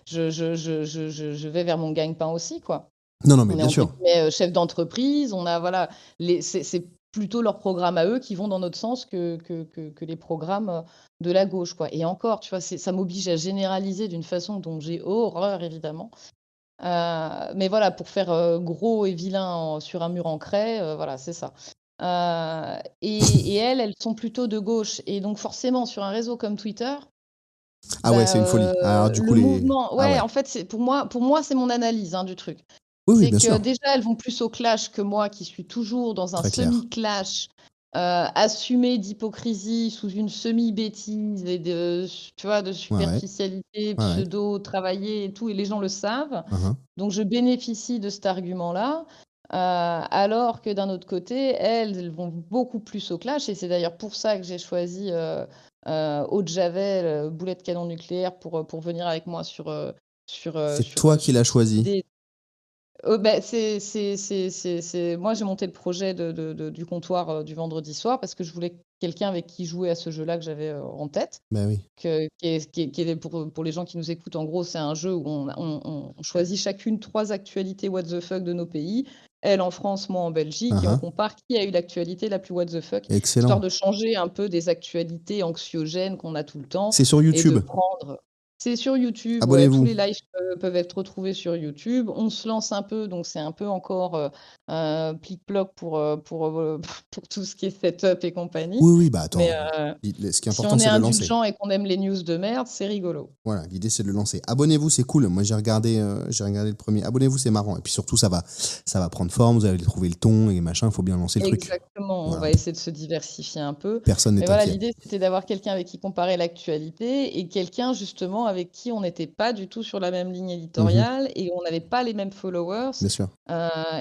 je vais vers mon gagne-pain aussi, quoi. Non, non, mais On est bien entre sûr. guillemets, chef d'entreprise, on a voilà, c'est plutôt leurs programmes à eux qui vont dans notre sens que les programmes, de la gauche, quoi et encore, tu vois, ça m'oblige à généraliser d'une façon dont j'ai horreur évidemment, mais voilà, pour faire, gros et vilain sur un mur en craie, voilà, c'est ça. Et elles sont plutôt de gauche. Et donc forcément, sur un réseau comme Twitter, Ah ouais, c'est une folie. Alors du coup, le mouvement, Ah ouais, ouais. en fait, c'est pour moi, c'est mon analyse du truc. Oui, oui, C'est bien que sûr, déjà, elles vont plus au clash que moi, qui suis toujours dans un très clair. semi-clash, assumé d'hypocrisie sous une semi-bêtise et tu vois, de Ouais, ouais, superficialité, ouais, ouais. pseudo-travaillée et tout, et les gens le savent. Uhum. Donc je bénéficie de cet argument-là, alors que d'un autre côté, elles vont beaucoup plus au clash, et c'est d'ailleurs pour ça que j'ai choisi Eau de Javel, boulet de canon nucléaire pour venir avec moi C'est toi qui l'as cette choisi. idée. Bah, moi, j'ai monté le projet du comptoir du vendredi soir parce que je voulais quelqu'un avec qui jouer à ce jeu-là que j'avais en tête. Ben oui, Qui est pour les gens qui nous écoutent, en gros, c'est un jeu où on choisit chacune 3 actualités what the fuck de nos pays. Elle en France, moi en Belgique, et on uhum. compare qui a eu l'actualité la plus what the fuck, histoire Excellent. de changer un peu des actualités anxiogènes qu'on a tout le temps C'est sur et de YouTube. prendre. C'est sur YouTube, ouais, tous Abonnez-vous. les lives peuvent être retrouvés sur YouTube. On se lance un peu, donc c'est un peu encore plic-ploc pour tout ce qui est setup et compagnie. Oui, oui, bah Mais attends. Ce qui est si important, on est c'est de le lancer. indulgent et qu'on aime les news de merde, c'est rigolo. Voilà, l'idée c'est de le lancer. Abonnez-vous, c'est cool. Moi j'ai regardé le premier. Abonnez-vous, c'est marrant. Et puis surtout, ça va prendre forme. Vous allez trouver le ton et machin. Il faut bien lancer le truc. Exactement, on Voilà. va essayer de se diversifier un peu. Personne Mais n'est voilà, inquiet. l'idée, c'était d'avoir quelqu'un avec qui comparer l'actualité et quelqu'un justement avec qui on n'était pas du tout sur la même ligne Mhm, éditoriale et on n'avait pas les mêmes followers. bien sûr.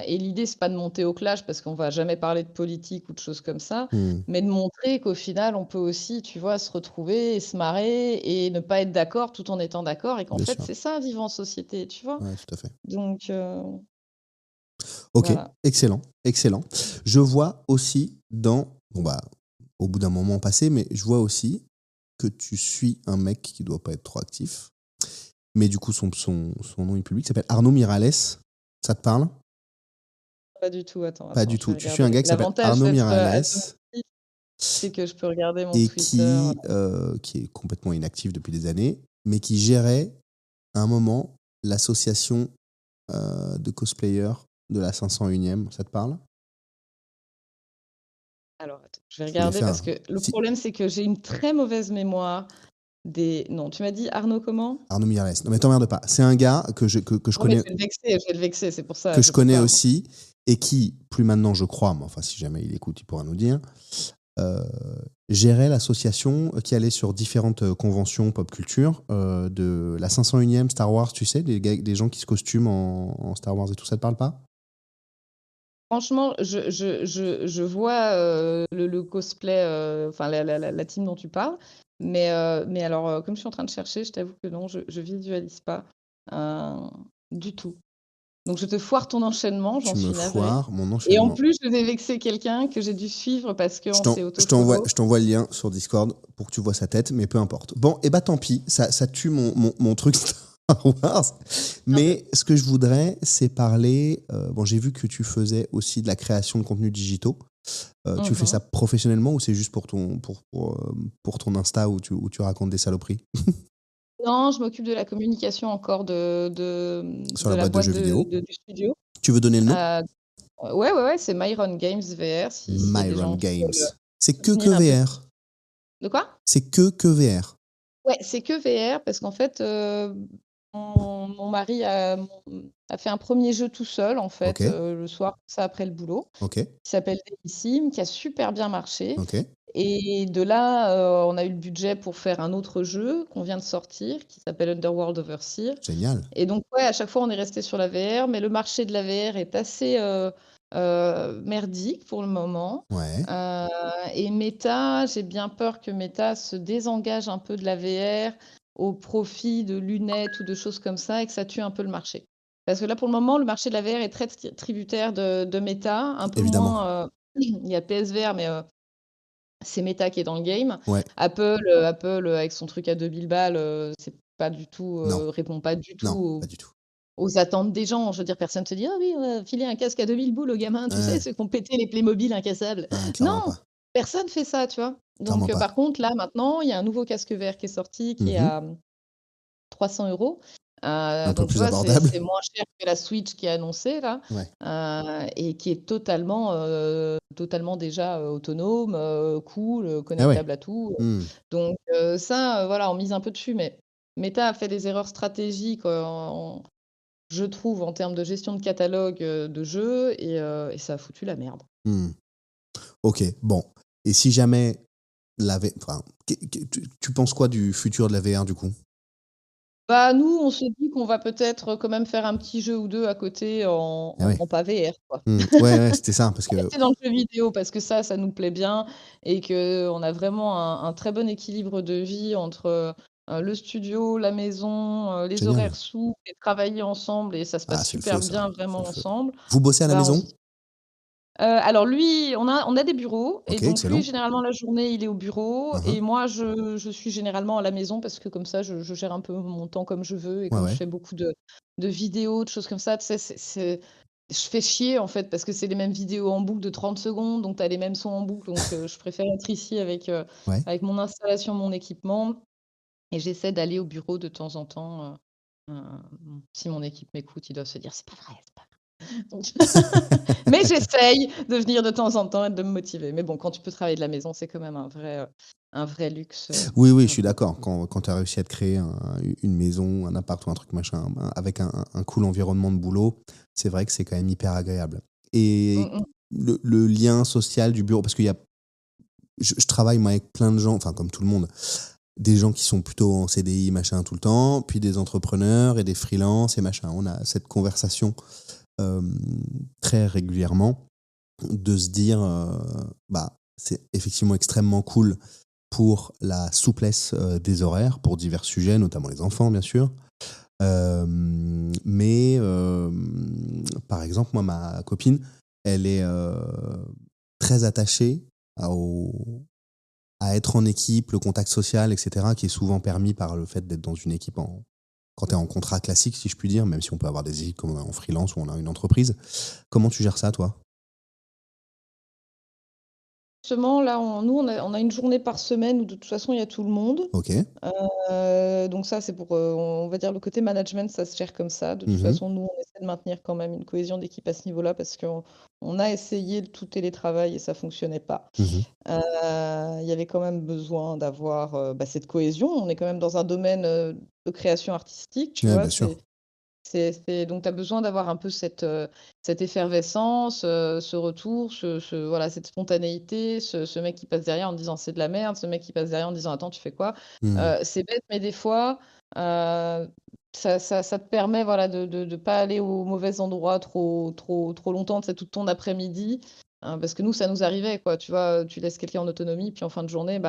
Et l'idée, c'est pas de monter au clash parce qu'on va jamais parler de politique ou de choses comme ça, Hmm, mais de montrer qu'au final, on peut aussi, tu vois, se retrouver et se marrer et ne pas être d'accord tout en étant d'accord, et qu'en bien fait, sûr. c'est ça, vivre en société, tu vois. Ouais, tout à fait. Donc, Ok, voilà. excellent, excellent. Je vois aussi bon bah, au bout d'un moment passé, mais je vois aussi que tu suis un mec qui doit pas être trop actif. Mais du coup, son nom est public, s'appelle Arnaud Miralles. Ça te parle? Pas du tout, Pas attends, du je vais tout. Tu suis un regarder. gars qui s'appelle L'avantage Arnaud d'être Miralles domestique, c'est que je peux regarder mon et Twitter. qui est complètement inactif depuis des années, mais qui gérait à un moment l'association de cosplayers de la 501e. Ça te parle? Alors, attends, je vais Je voulais regarder faire parce un... que le Si, problème, c'est que j'ai une très mauvaise mémoire des. Non, tu m'as dit Arnaud comment? Arnaud Miralles. Non mais t'emmerdes pas. C'est un gars que je Non, mais connais, je vais le vexer, c'est pour ça. aussi et qui, plus maintenant je crois, mais enfin si jamais il écoute, il pourra nous dire, euh, gérait l'association qui allait sur différentes conventions pop culture de la 501e Star Wars, tu sais, des gens qui se costument en Star Wars et tout, ça te parle pas? Franchement, je vois le cosplay, enfin la team dont tu parles, mais alors, comme je suis en train de chercher, je t'avoue que non, je visualise pas euh, du tout. Donc je te foire ton enchaînement, j'en Tu me suis navrée. foires mon Et en enchaînement. plus, je vais vexer quelqu'un que j'ai dû suivre parce qu'on s'est auto-follow. Je t'envoie le lien sur Discord pour que tu vois sa tête, mais peu importe. Bon, et bah tant pis, ça tue mon truc Star Wars. Un peu. Mais ce que je voudrais, c'est parler. Bon, j'ai vu que tu faisais aussi de la création de contenus digitaux. Tu fais ça Mhm. professionnellement ou c'est juste pour ton Insta où tu racontes des saloperies Non, je m'occupe de la communication encore sur de la la boîte de boîte jeux vidéo? du studio. Tu veux donner le nom? Euh, ouais, c'est Myron Games VR, s'il y a des Myron gens qui Games. veulent C'est que soutenir un peu. VR. De quoi? C'est que VR. Ouais, c'est que VR parce qu'en fait, mon mari a fait un premier jeu tout seul, en Ok, fait, le soir, ça après le boulot, ok, qui s'appelle Sim, qui a super bien marché. ok. Et de là, on a eu le budget pour faire un autre jeu qu'on vient de sortir, qui s'appelle Underworld Overseer. Génial. Et donc, ouais, à chaque fois, on est resté sur la VR, mais le marché de la VR est assez merdique pour le moment. Ouais, Euh, et Meta, j'ai bien peur que Meta se désengage un peu de la VR au profit de lunettes ou de choses comme ça et que ça tue un peu le marché. Parce que là, pour le moment, le marché de la VR est très tributaire de Meta, un peu évidemment. moins. Il y a PSVR, mais c'est Meta qui est dans le game. Ouais, Apple avec son truc à 2000 balles, c'est pas du tout, non, répond pas du tout non, pas du tout. aux attentes des gens. Je veux dire, personne se dit: «Ah oui, on va filer un casque à 2000 boules aux gamins, tu sais, Ouais, ceux qui ont pété les Playmobil incassables». ouais, clairement Non, pas. personne fait ça, tu vois? Clairement Donc, pas. par contre, là, maintenant, il y a un nouveau casque VR qui est sorti, qui est Mhm. à 300 €. Un peu Donc tu plus vois, abordable. c'est moins cher que la Switch qui est annoncée là, Ouais. et qui est totalement, totalement déjà autonome, cool, Ah ouais. connectable à tout. Hmm. Donc ça, voilà, on mise un peu dessus, mais Meta a fait des erreurs stratégiques, je trouve, en termes de gestion de catalogue de jeux, et ça a foutu la merde. Hmm. Ok, bon. Et si jamais enfin, tu penses quoi du futur de la VR du coup? Bah, nous, on se dit qu'on va peut-être quand même faire un petit jeu ou 2 à côté Ah ouais. pas VR, quoi. Ouais, ouais, c'était ça, parce que Rester dans le jeu vidéo parce que ça nous plaît bien et qu'on a vraiment un très bon équilibre de vie entre, le studio, la maison, les génial. horaires souples et travailler ensemble, et ça se Ah, passe c'est le super feu ça, bien c'est vraiment le feu. ensemble. Vous bossez à la Bah, on maison? se alors lui, on a des bureaux, et Ok, donc lui, excellent. généralement, la journée, il est au bureau, Uhum. et moi, je suis généralement à la maison parce que comme ça, je gère un peu mon temps comme je veux, et Ouais, comme je ouais. fais beaucoup de vidéos, de choses comme ça, tu sais, je fais chier, en fait, parce que c'est les mêmes vidéos en boucle de 30 secondes, donc tu as les mêmes sons en boucle, donc je préfère être ici Ouais. avec mon installation, mon équipement, et j'essaie d'aller au bureau de temps en temps, si mon équipe m'écoute, ils doivent se dire: «C'est pas vrai, c'est pas vrai». Donc mais j'essaye de venir de temps en temps et de me motiver. Mais bon, quand tu peux travailler de la maison, c'est quand même un vrai luxe, Oui, oui, je suis voilà. d'accord. Quand tu as réussi à te créer une maison, un appart ou un truc machin, avec un cool environnement de boulot, c'est vrai que c'est quand même hyper agréable. Mmh Et mh. le lien social du bureau, parce qu'il y a, je travaille moi avec plein de gens, enfin comme tout le monde, des gens qui sont plutôt en CDI machin tout le temps, puis des entrepreneurs et des freelances et machin. On a cette conversation euh, très régulièrement de se dire, bah c'est effectivement extrêmement cool pour la souplesse des horaires, pour divers sujets, notamment les enfants, bien sûr. Mais par exemple, moi, ma copine, elle est très attachée à être en équipe, le contact social, etc., qui est souvent permis par le fait d'être dans une équipe quand tu es en contrat classique, si je puis dire, même si on peut avoir des équipes comme on est en freelance ou on a une entreprise. Comment tu gères ça, toi? Justement, là, on a une journée par semaine où de toute façon, il y a tout le monde. Ok. Donc ça, c'est pour, on va dire le côté management, ça se gère comme ça. De toute Mhm. façon, nous, on essaie de maintenir quand même une cohésion d'équipe à ce niveau-là parce qu'on a essayé le tout télétravail et ça fonctionnait pas. Mhm. Il y avait quand même besoin d'avoir, cette cohésion. On est quand même dans un domaine, de création artistique, tu Ouais, vois? bien sûr. Donc tu as besoin d'avoir un peu cette effervescence, ce retour, voilà, cette spontanéité, ce mec qui passe derrière en disant: «C'est de la merde», ce mec qui passe derrière en disant: «Attends, tu fais quoi?» Mhm. C'est bête, mais des fois, heu, ça te permet, voilà, de pas aller au mauvais endroit trop longtemps, tu sais, toute ton après-midi, parce que nous, ça nous arrivait, quoi, tu vois? Tu laisses quelqu'un en autonomie, puis en fin de journée,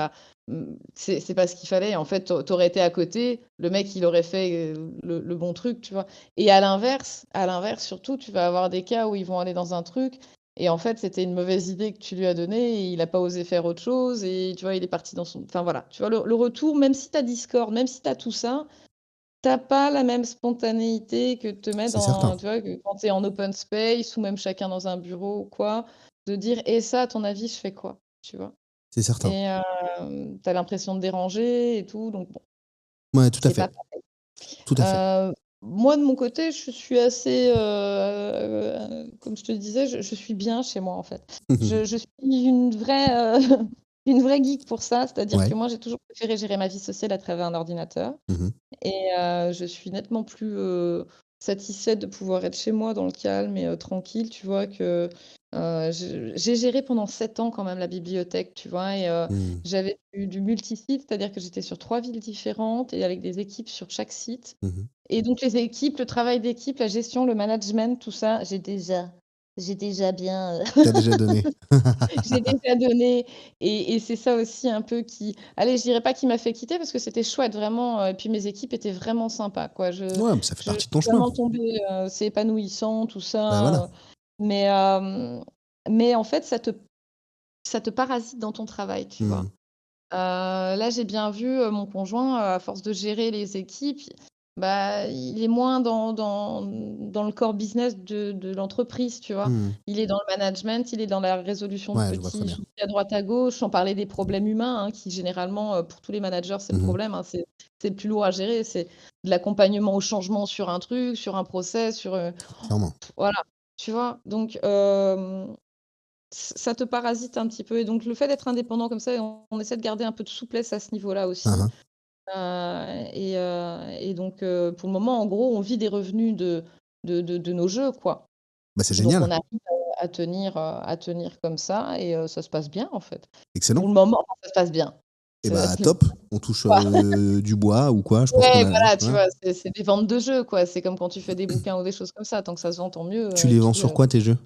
c'est pas ce qu'il fallait. En fait, tu aurais été à côté, le mec, il aurait fait, le bon truc, tu vois? Et à l'inverse surtout, tu vas avoir des cas où ils vont aller dans un truc et en fait, c'était une mauvaise idée que tu lui as donnée et il a pas osé faire autre chose et tu vois, il est parti dans son enfin voilà, tu vois? Le retour, même si tu as Discord, même si tu as tout ça, tu as pas la même spontanéité que de te mettre C'est certain. dans tu vois, que quand tu es en open space ou même chacun dans un bureau ou quoi, de dire: «Et ça, à ton avis, je fais quoi?» Tu vois? C'est certain. Et tu as l'impression de déranger et tout, donc bon, Ouais, tout à c'est pas fait. Tout à fait. moi, de mon côté, je suis assez, comme je te disais, je suis bien chez moi, en fait. Je suis une vraie, une vraie geek pour ça, c'est-à-dire que Ouais. moi, j'ai toujours préféré gérer ma vie sociale à travers un ordinateur, Mhm. et je suis nettement plus, satisfaite de pouvoir être chez moi dans le calme et tranquille, tu vois? J'ai géré pendant 7 ans quand même la bibliothèque, tu vois? Et Mhm. j'avais du multisite, c'est-à-dire que j'étais sur 3 villes différentes et avec des équipes sur chaque site. Mhm. Et donc les équipes, le travail d'équipe, la gestion, le management, tout ça, j'ai déjà bien, T'as déjà donné. j'ai déjà donné, et c'est ça aussi un peu qui allez, je dirais pas qui m'a fait quitter parce que c'était chouette vraiment, et puis mes équipes étaient vraiment sympas, quoi. Ouais, mais ça fait Je partie de suis ton chemin. vraiment tombée, c'est épanouissant tout Bah voilà. ça, mais en fait, ça te parasite dans ton travail, tu vois? Mhm. Là, j'ai bien vu, mon conjoint, à force de gérer les équipes, bah, il est moins dans le core business de l'entreprise, tu vois? Mhm. Il est dans le management, il est dans la résolution de Ouais, je vois très petits bien. soucis à droite à gauche, sans parler des problèmes humains, hein, qui généralement, pour tous les managers, c'est le Mhm. problème, hein, c'est le plus lourd à gérer. C'est de l'accompagnement au changement sur un truc, sur un process, Clairement. voilà, tu vois? Donc ça te parasite un petit peu et donc le fait d'être indépendant comme ça, on essaie de garder un peu de souplesse à ce niveau-là aussi. Hein, hein. Et donc pour le moment, en gros, on vit des revenus de nos jeux, quoi. Bah, c'est Donc génial. on arrive à tenir comme ça et ça se passe bien, en fait. Excellent. Pour le moment, ça se passe bien. Et C'est bah, top. On touche du bois ou quoi. Je pense qu'on ouais, a. voilà, tu Ouais. vois? C'est des ventes de jeux, quoi. C'est comme quand tu fais des bouquins ou des choses comme ça. Tant que ça se vend, tant mieux, Tu et les vends puis, sur quoi tes jeux?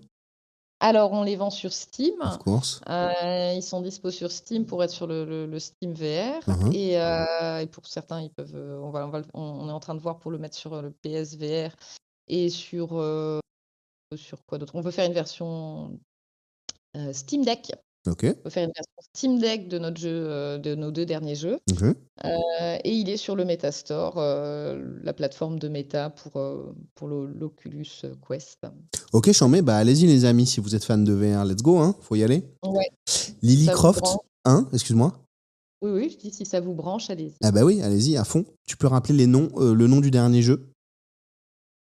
alors on les vend sur Steam, Of course. ils sont dispo sur Steam pour être sur le Steam VR Hein, hein. et pour certains, ils peuvent, on est en train de voir pour le mettre sur, le PSVR et sur quoi d'autre? On veut faire une version, Steam Deck. Ok. On veut faire une version Steam Deck de notre jeu, de nos 2 derniers jeux, Ok. et il est sur le Metastore, la plateforme de Meta pour l'Oculus Quest. Ok, j'en mets. Bah, allez-y, les amis, si vous êtes fan de VR, let's go, hein. Faut y aller. Ouais, si Lily ça vous Croft, branche. hein, excuse-moi. Oui, oui, je dis si ça vous branche, allez-y. Ah bah oui, allez-y, à fond. Tu peux rappeler les noms, le nom du dernier jeu?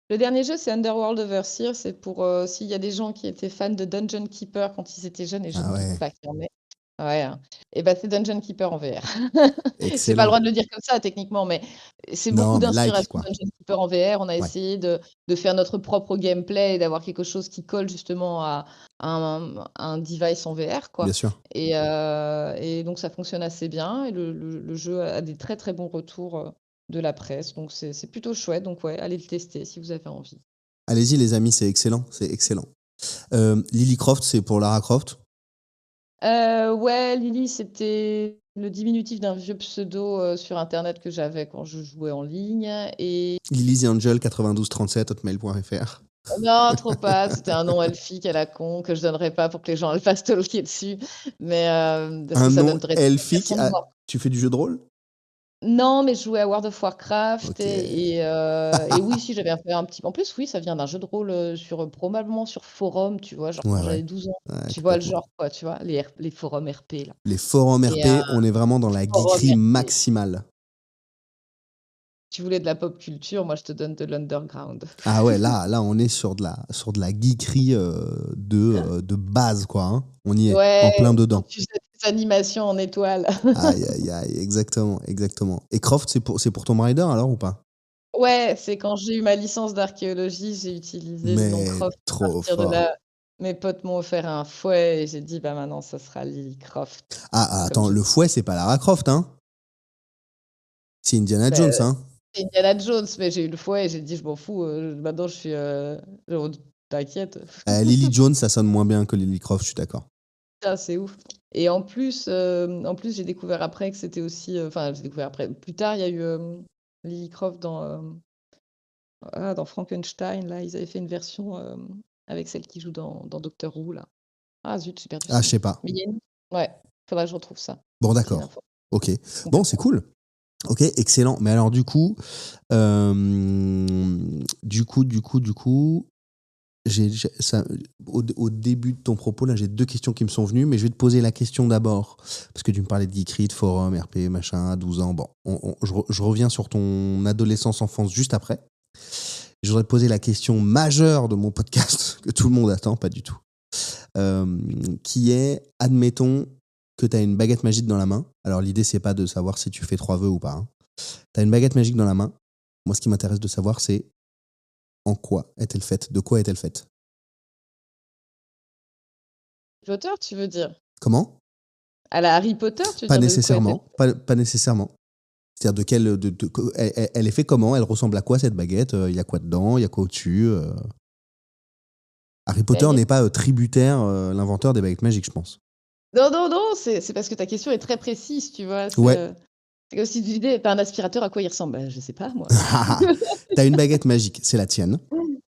Le dernier jeu, c'est Underworld Overseer. C'est pour s'il y a des gens qui étaient fans de Dungeon Keeper quand ils étaient jeunes, et je Ah ne doute ouais, pas qu'il y en ait. Ouais, hein. Et ben c'est Dungeon Keeper en VR. J'ai pas le excellent. droit de le dire comme ça techniquement, mais c'est beaucoup Non, mais like, d'inspiration quoi. Dungeon Keeper en VR. On a Ouais, essayé de faire notre propre gameplay et d'avoir quelque chose qui colle justement à un device en VR, bien quoi. sûr. Et donc ça fonctionne assez bien. Et le jeu a des très très bons retours de la presse. Donc c'est plutôt chouette. Donc ouais, allez le tester si vous avez envie. Allez-y, les amis, c'est excellent, c'est excellent. Lily Croft, c'est pour Lara Croft. Ouais, Lily, c'était le diminutif d'un vieux pseudo, sur internet que j'avais quand je jouais en ligne et Lily the Angel 9237@hotmail.fr. non, trop pas, c'était un nom elfique à la con que je donnerais pas pour que les gens le fassent stalker dessus, mais parce que Un ça nom donnerait trop elfique. l'impression de voir. Tu fais du jeu de rôle? Non, mais je jouais à World of Warcraft Ok. et oui, si j'avais fait un petit en plus, oui, ça vient d'un jeu de rôle, probablement sur forum, tu vois? Genre quand Ouais, ouais, j'avais 12 ans. ouais, Tu vois le complètement. genre quoi, tu vois? Les forums RP là Les forums et RP, on est vraiment dans la forum geekerie RP. maximale. Tu voulais de la pop culture, moi je te donne de l'underground. Ah ouais, là, on est sur de la geekerie de base, quoi. Hein. On y est, en Ouais, plein quand dedans. tu faisais des animations en étoiles. Aïe, aïe, aïe, exactement, exactement. Et Croft, c'est pour Tomb Raider alors ou pas? Ouais, c'est quand j'ai eu ma licence d'archéologie, j'ai utilisé le nom Mais Croft. À trop partir de fort. là, mes potes m'ont offert un fouet et j'ai dit: «Bah, maintenant ça sera Lily Croft». Ah, Comme attends, je le fouet, c'est pas Lara Croft, hein? C'est Indiana bah, Jones, hein? c'est Indiana Jones, mais j'ai eu le fouet et j'ai dit: «Je m'en fous, maintenant je suis, genre t'inquiète». Lily Jones, ça sonne moins bien que Lily Croft, je suis d'accord. Ah, c'est ouf et en plus, j'ai découvert après que c'était aussi, enfin, j'ai découvert après. Plus tard, il y a eu, Lily Croft dans Frankenstein, là, ils avaient fait une version, avec celle qui joue dans Doctor Who, là. Ah zut, j'ai perdu Ah, son je nom. sais pas. Mais il y a une ouais, faudra que je retrouve ça. Bon, C'est une d'accord. info Ok. Bon, c'est complètement. cool. Ok, excellent. Mais alors, du coup, au début de ton propos, là, j'ai deux questions qui me sont venues, mais je vais te poser la question d'abord. Parce que tu me parlais de geekery, de forum, RP, machin, à 12 ans. Bon, je reviens sur ton adolescence, enfance juste après. Je voudrais te poser la question majeure de mon podcast, que tout le monde attend, pas du tout. Qui est, admettons que tu as une baguette magique dans la main. Alors, l'idée, c'est pas de savoir si tu fais 3 vœux ou pas. Hein. Tu as une baguette magique dans la main. Moi, ce qui m'intéresse de savoir, c'est en quoi est-elle faite? De quoi est-elle faite? Harry Potter, tu veux dire? Comment? À la Harry Potter, tu veux Pas dire de quoi est-elle? nécessairement. Pas nécessairement. C'est-à-dire de quelle. Elle est faite comment? Elle ressemble à quoi cette baguette? Il y a quoi dedans? Il y a quoi au-dessus? Harry Potter n'est Baguette. pas tributaire, l'inventeur des baguettes magiques, je pense. Non, non, non, c'est parce que ta question est très précise, tu vois? Ouais. C'est comme si tu disais: «Tu as un aspirateur, à quoi il ressemble?» Bah, je sais pas moi. T'as une baguette magique, c'est la tienne.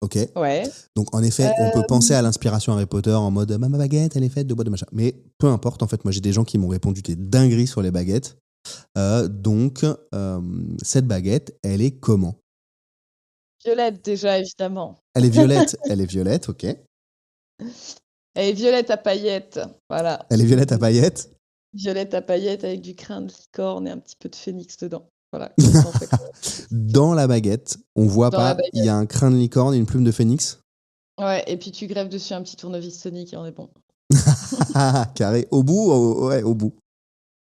Ok. Ouais, Donc, en effet, on peut penser à l'inspiration Harry Potter en mode ma baguette, elle est faite de bois de machin. Mais peu importe, en fait, moi j'ai des gens qui m'ont répondu des dingueries sur les baguettes. Donc, cette baguette, elle est comment? violette déjà évidemment. Elle est violette, ok. Elle est violette à paillettes, voilà. Elle est violette à paillettes. Violette à paillettes avec du crin de licorne et un petit peu de phénix dedans. Voilà, comme ça on fait quoi? Dans la baguette, on voit Dans la pas, il y baguette. a un crin de licorne et une plume de phénix. Ouais et puis tu greffes dessus un petit tournevis Sonic et on est bon. Carré. Au bout, ouais, au bout.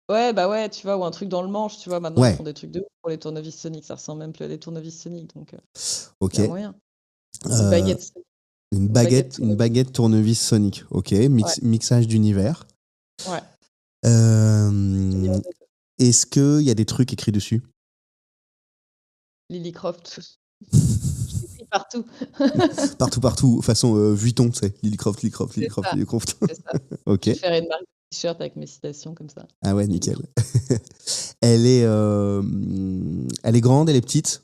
Ouais, bah ouais, tu vois, ou un truc dans le manche, tu vois. Maintenant, ils Ouais, font des trucs de ouf pour les tournevis soniques. Ça ressemble même plus à des tournevis soniques, donc il ok. y a moyen. Une Euh, baguette, une une baguette une tournevis. baguette tournevis sonique. Ok, Ouais, mixage d'univers. ouais. Euh, Est-ce qu'il y a des trucs écrits dessus? Lily Croft. Je l'ai pris partout. Partout, partout, façon Vuitton, tu sais. Lily Croft, Lily Croft, Lily C'est Croft, ça, Lily Croft. c'est ça. Ok. Je vais faire une marque de t-shirt avec mes citations comme ça. Ah ouais, Lily nickel. Croft. Elle est grande, elle est petite.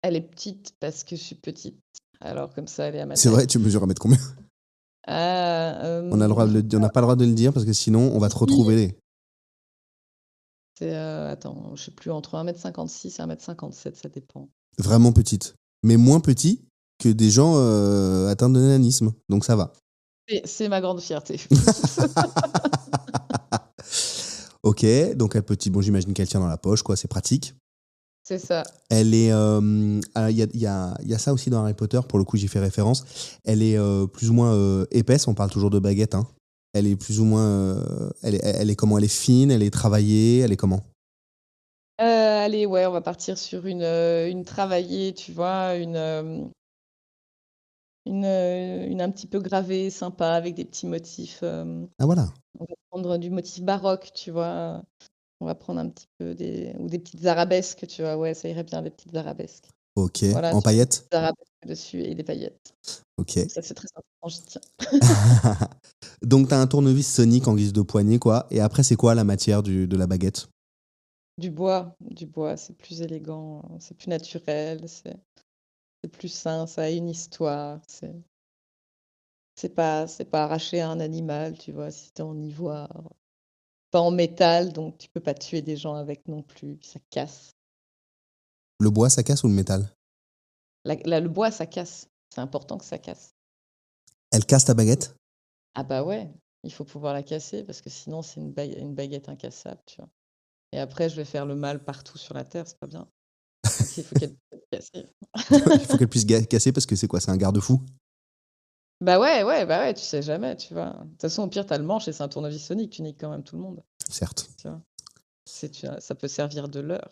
Elle est petite parce que je suis petite. Alors comme ça, elle est à ma C'est taille. vrai, tu mesures 1 mètre combien? Ah, On n'a pas le droit de le dire parce que sinon, on va si, te si, retrouver. c'est, attends, je sais plus, entre 1,56 m et 1,57 m, ça dépend. Vraiment petite. Mais moins petit que des gens atteints de nanisme. Donc ça va. C'est ma grande fierté. Ok, donc elle petite. Bon, j'imagine qu'elle tient dans la poche, quoi. C'est pratique. C'est ça. Elle est. Il y a ça aussi dans Harry Potter, pour le coup, j'y fais référence. Elle est plus ou moins épaisse, on parle toujours de baguette. Hein. Elle est plus ou moins. Elle est comment? Elle est fine, elle est travaillée, elle est comment? Allez, ouais, on va partir sur une travaillée, tu vois, une un petit peu gravée, sympa, avec des petits motifs. Ah voilà. On va prendre du motif baroque, tu vois. On va prendre un petit peu ou des petites arabesques, tu vois. Ouais, ça irait bien, des petites arabesques. Ok. Voilà, En tu mets des paillettes? petites arabesques dessus et des paillettes. Ok. Ça, c'est très important, j'y tiens. Donc t'as un tournevis sonique en guise de poignée, quoi. Et après, c'est quoi la matière de la baguette? Du bois, c'est plus élégant, c'est plus naturel, c'est plus sain, ça a une histoire. C'est pas arraché à un animal, tu vois, si c'est en ivoire. Pas en métal, donc tu peux pas tuer des gens avec non plus, puis ça casse. Le bois, ça casse ou le métal? Le bois, ça casse. C'est important que ça casse. Elle casse ta baguette? Ah bah ouais, il faut pouvoir la casser parce que sinon c'est une baguette incassable, tu vois. Et après, je vais faire le mal partout sur la terre, c'est pas bien. Donc il faut qu'elle puisse casser. Il faut qu'elle puisse casser parce que c'est quoi? C'est un garde-fou? Bah ouais, tu sais jamais, tu vois. De toute façon, au pire, t'as le manche et c'est un tournevis sonique, tu niques quand même tout le monde, Certes. tu vois. Ça peut servir de leurre.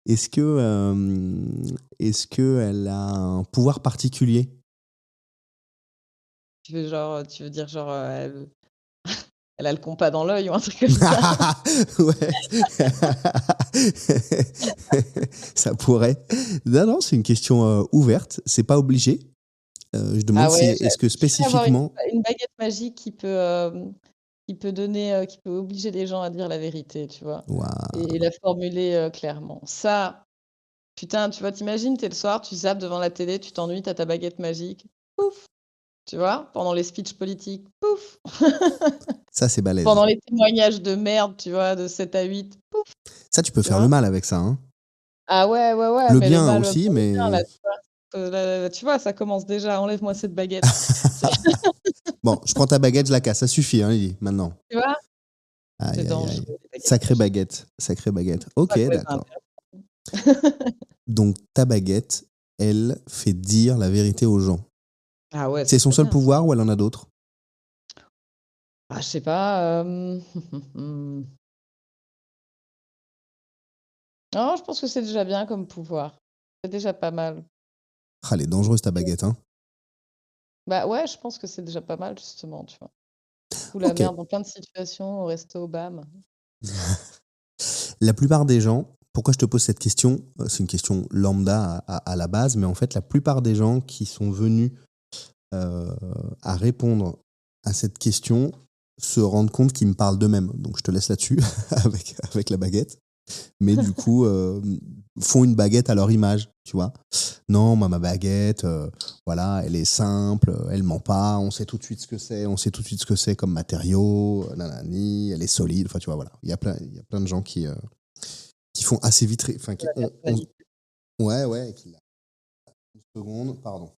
Est-ce que, est-ce qu'elle a un pouvoir particulier? Tu veux dire genre, elle a le compas dans l'œil ou un truc comme ça? Ouais. Ça pourrait. Non, non, c'est une question ouverte. C'est pas obligé. Je demande Ah si, ouais, est-ce que j'aimerais avoir une spécifiquement. une baguette magique qui peut obliger les gens à dire la vérité, tu vois? Waouh. Et la formuler, clairement. Ça, putain, tu vois, t'imagines, t'es le soir, tu zappes devant la télé, tu t'ennuies, tu ta baguette magique, pouf, tu vois? Pendant les speeches politiques, pouf. Ça, c'est balèze. Pendant les témoignages de merde, tu vois, de 7 à 8, pouf, Ça, tu peux tu faire le vois? mal avec ça. Hein. Ah ouais, ouais, ouais, Le mais le bien mal, aussi, pour le bien, mais. là, tu vois? Là, tu vois, ça commence déjà: «Enlève-moi cette baguette». C'est Bon, je prends ta baguette, je la casse. Ça suffit, hein, Lily, maintenant. tu vois? C'est Aïe, aïe, aïe. dangereux, les baguettes Sacrée magiques. baguette. Sacrée baguette. C'est pour Ok, ça qu'on les a d'accord. interdits. Donc, ta baguette, elle fait dire la vérité aux gens. Ah ouais, C'est c'est son très seul bien ça. pouvoir ou elle en a d'autres? Ah, je sais pas, non, je pense que c'est déjà bien comme pouvoir. C'est déjà pas mal. Ah, elle est dangereuse, ta baguette, hein. Bah ouais, je pense que c'est déjà pas mal justement, tu vois? Fous la Ok. merde dans plein de situations, au resto, bam. La plupart des gens, pourquoi je te pose cette question? C'est une question lambda à la base, mais en fait, la plupart des gens qui sont venus euh, à répondre à cette question se rendent compte qu'ils me parlent d'eux-mêmes. Donc, je te laisse là-dessus avec la baguette. Mais du coup, font une baguette à leur image, tu vois. Non, moi, ma baguette, voilà, elle est simple, elle ment pas, on sait tout de suite ce que c'est, on sait tout de suite ce que c'est comme matériau, nanani, elle est solide, enfin, tu vois, voilà. Il y a plein de gens qui font assez vite, enfin, La personnalité. ouais, ouais, une seconde, pardon,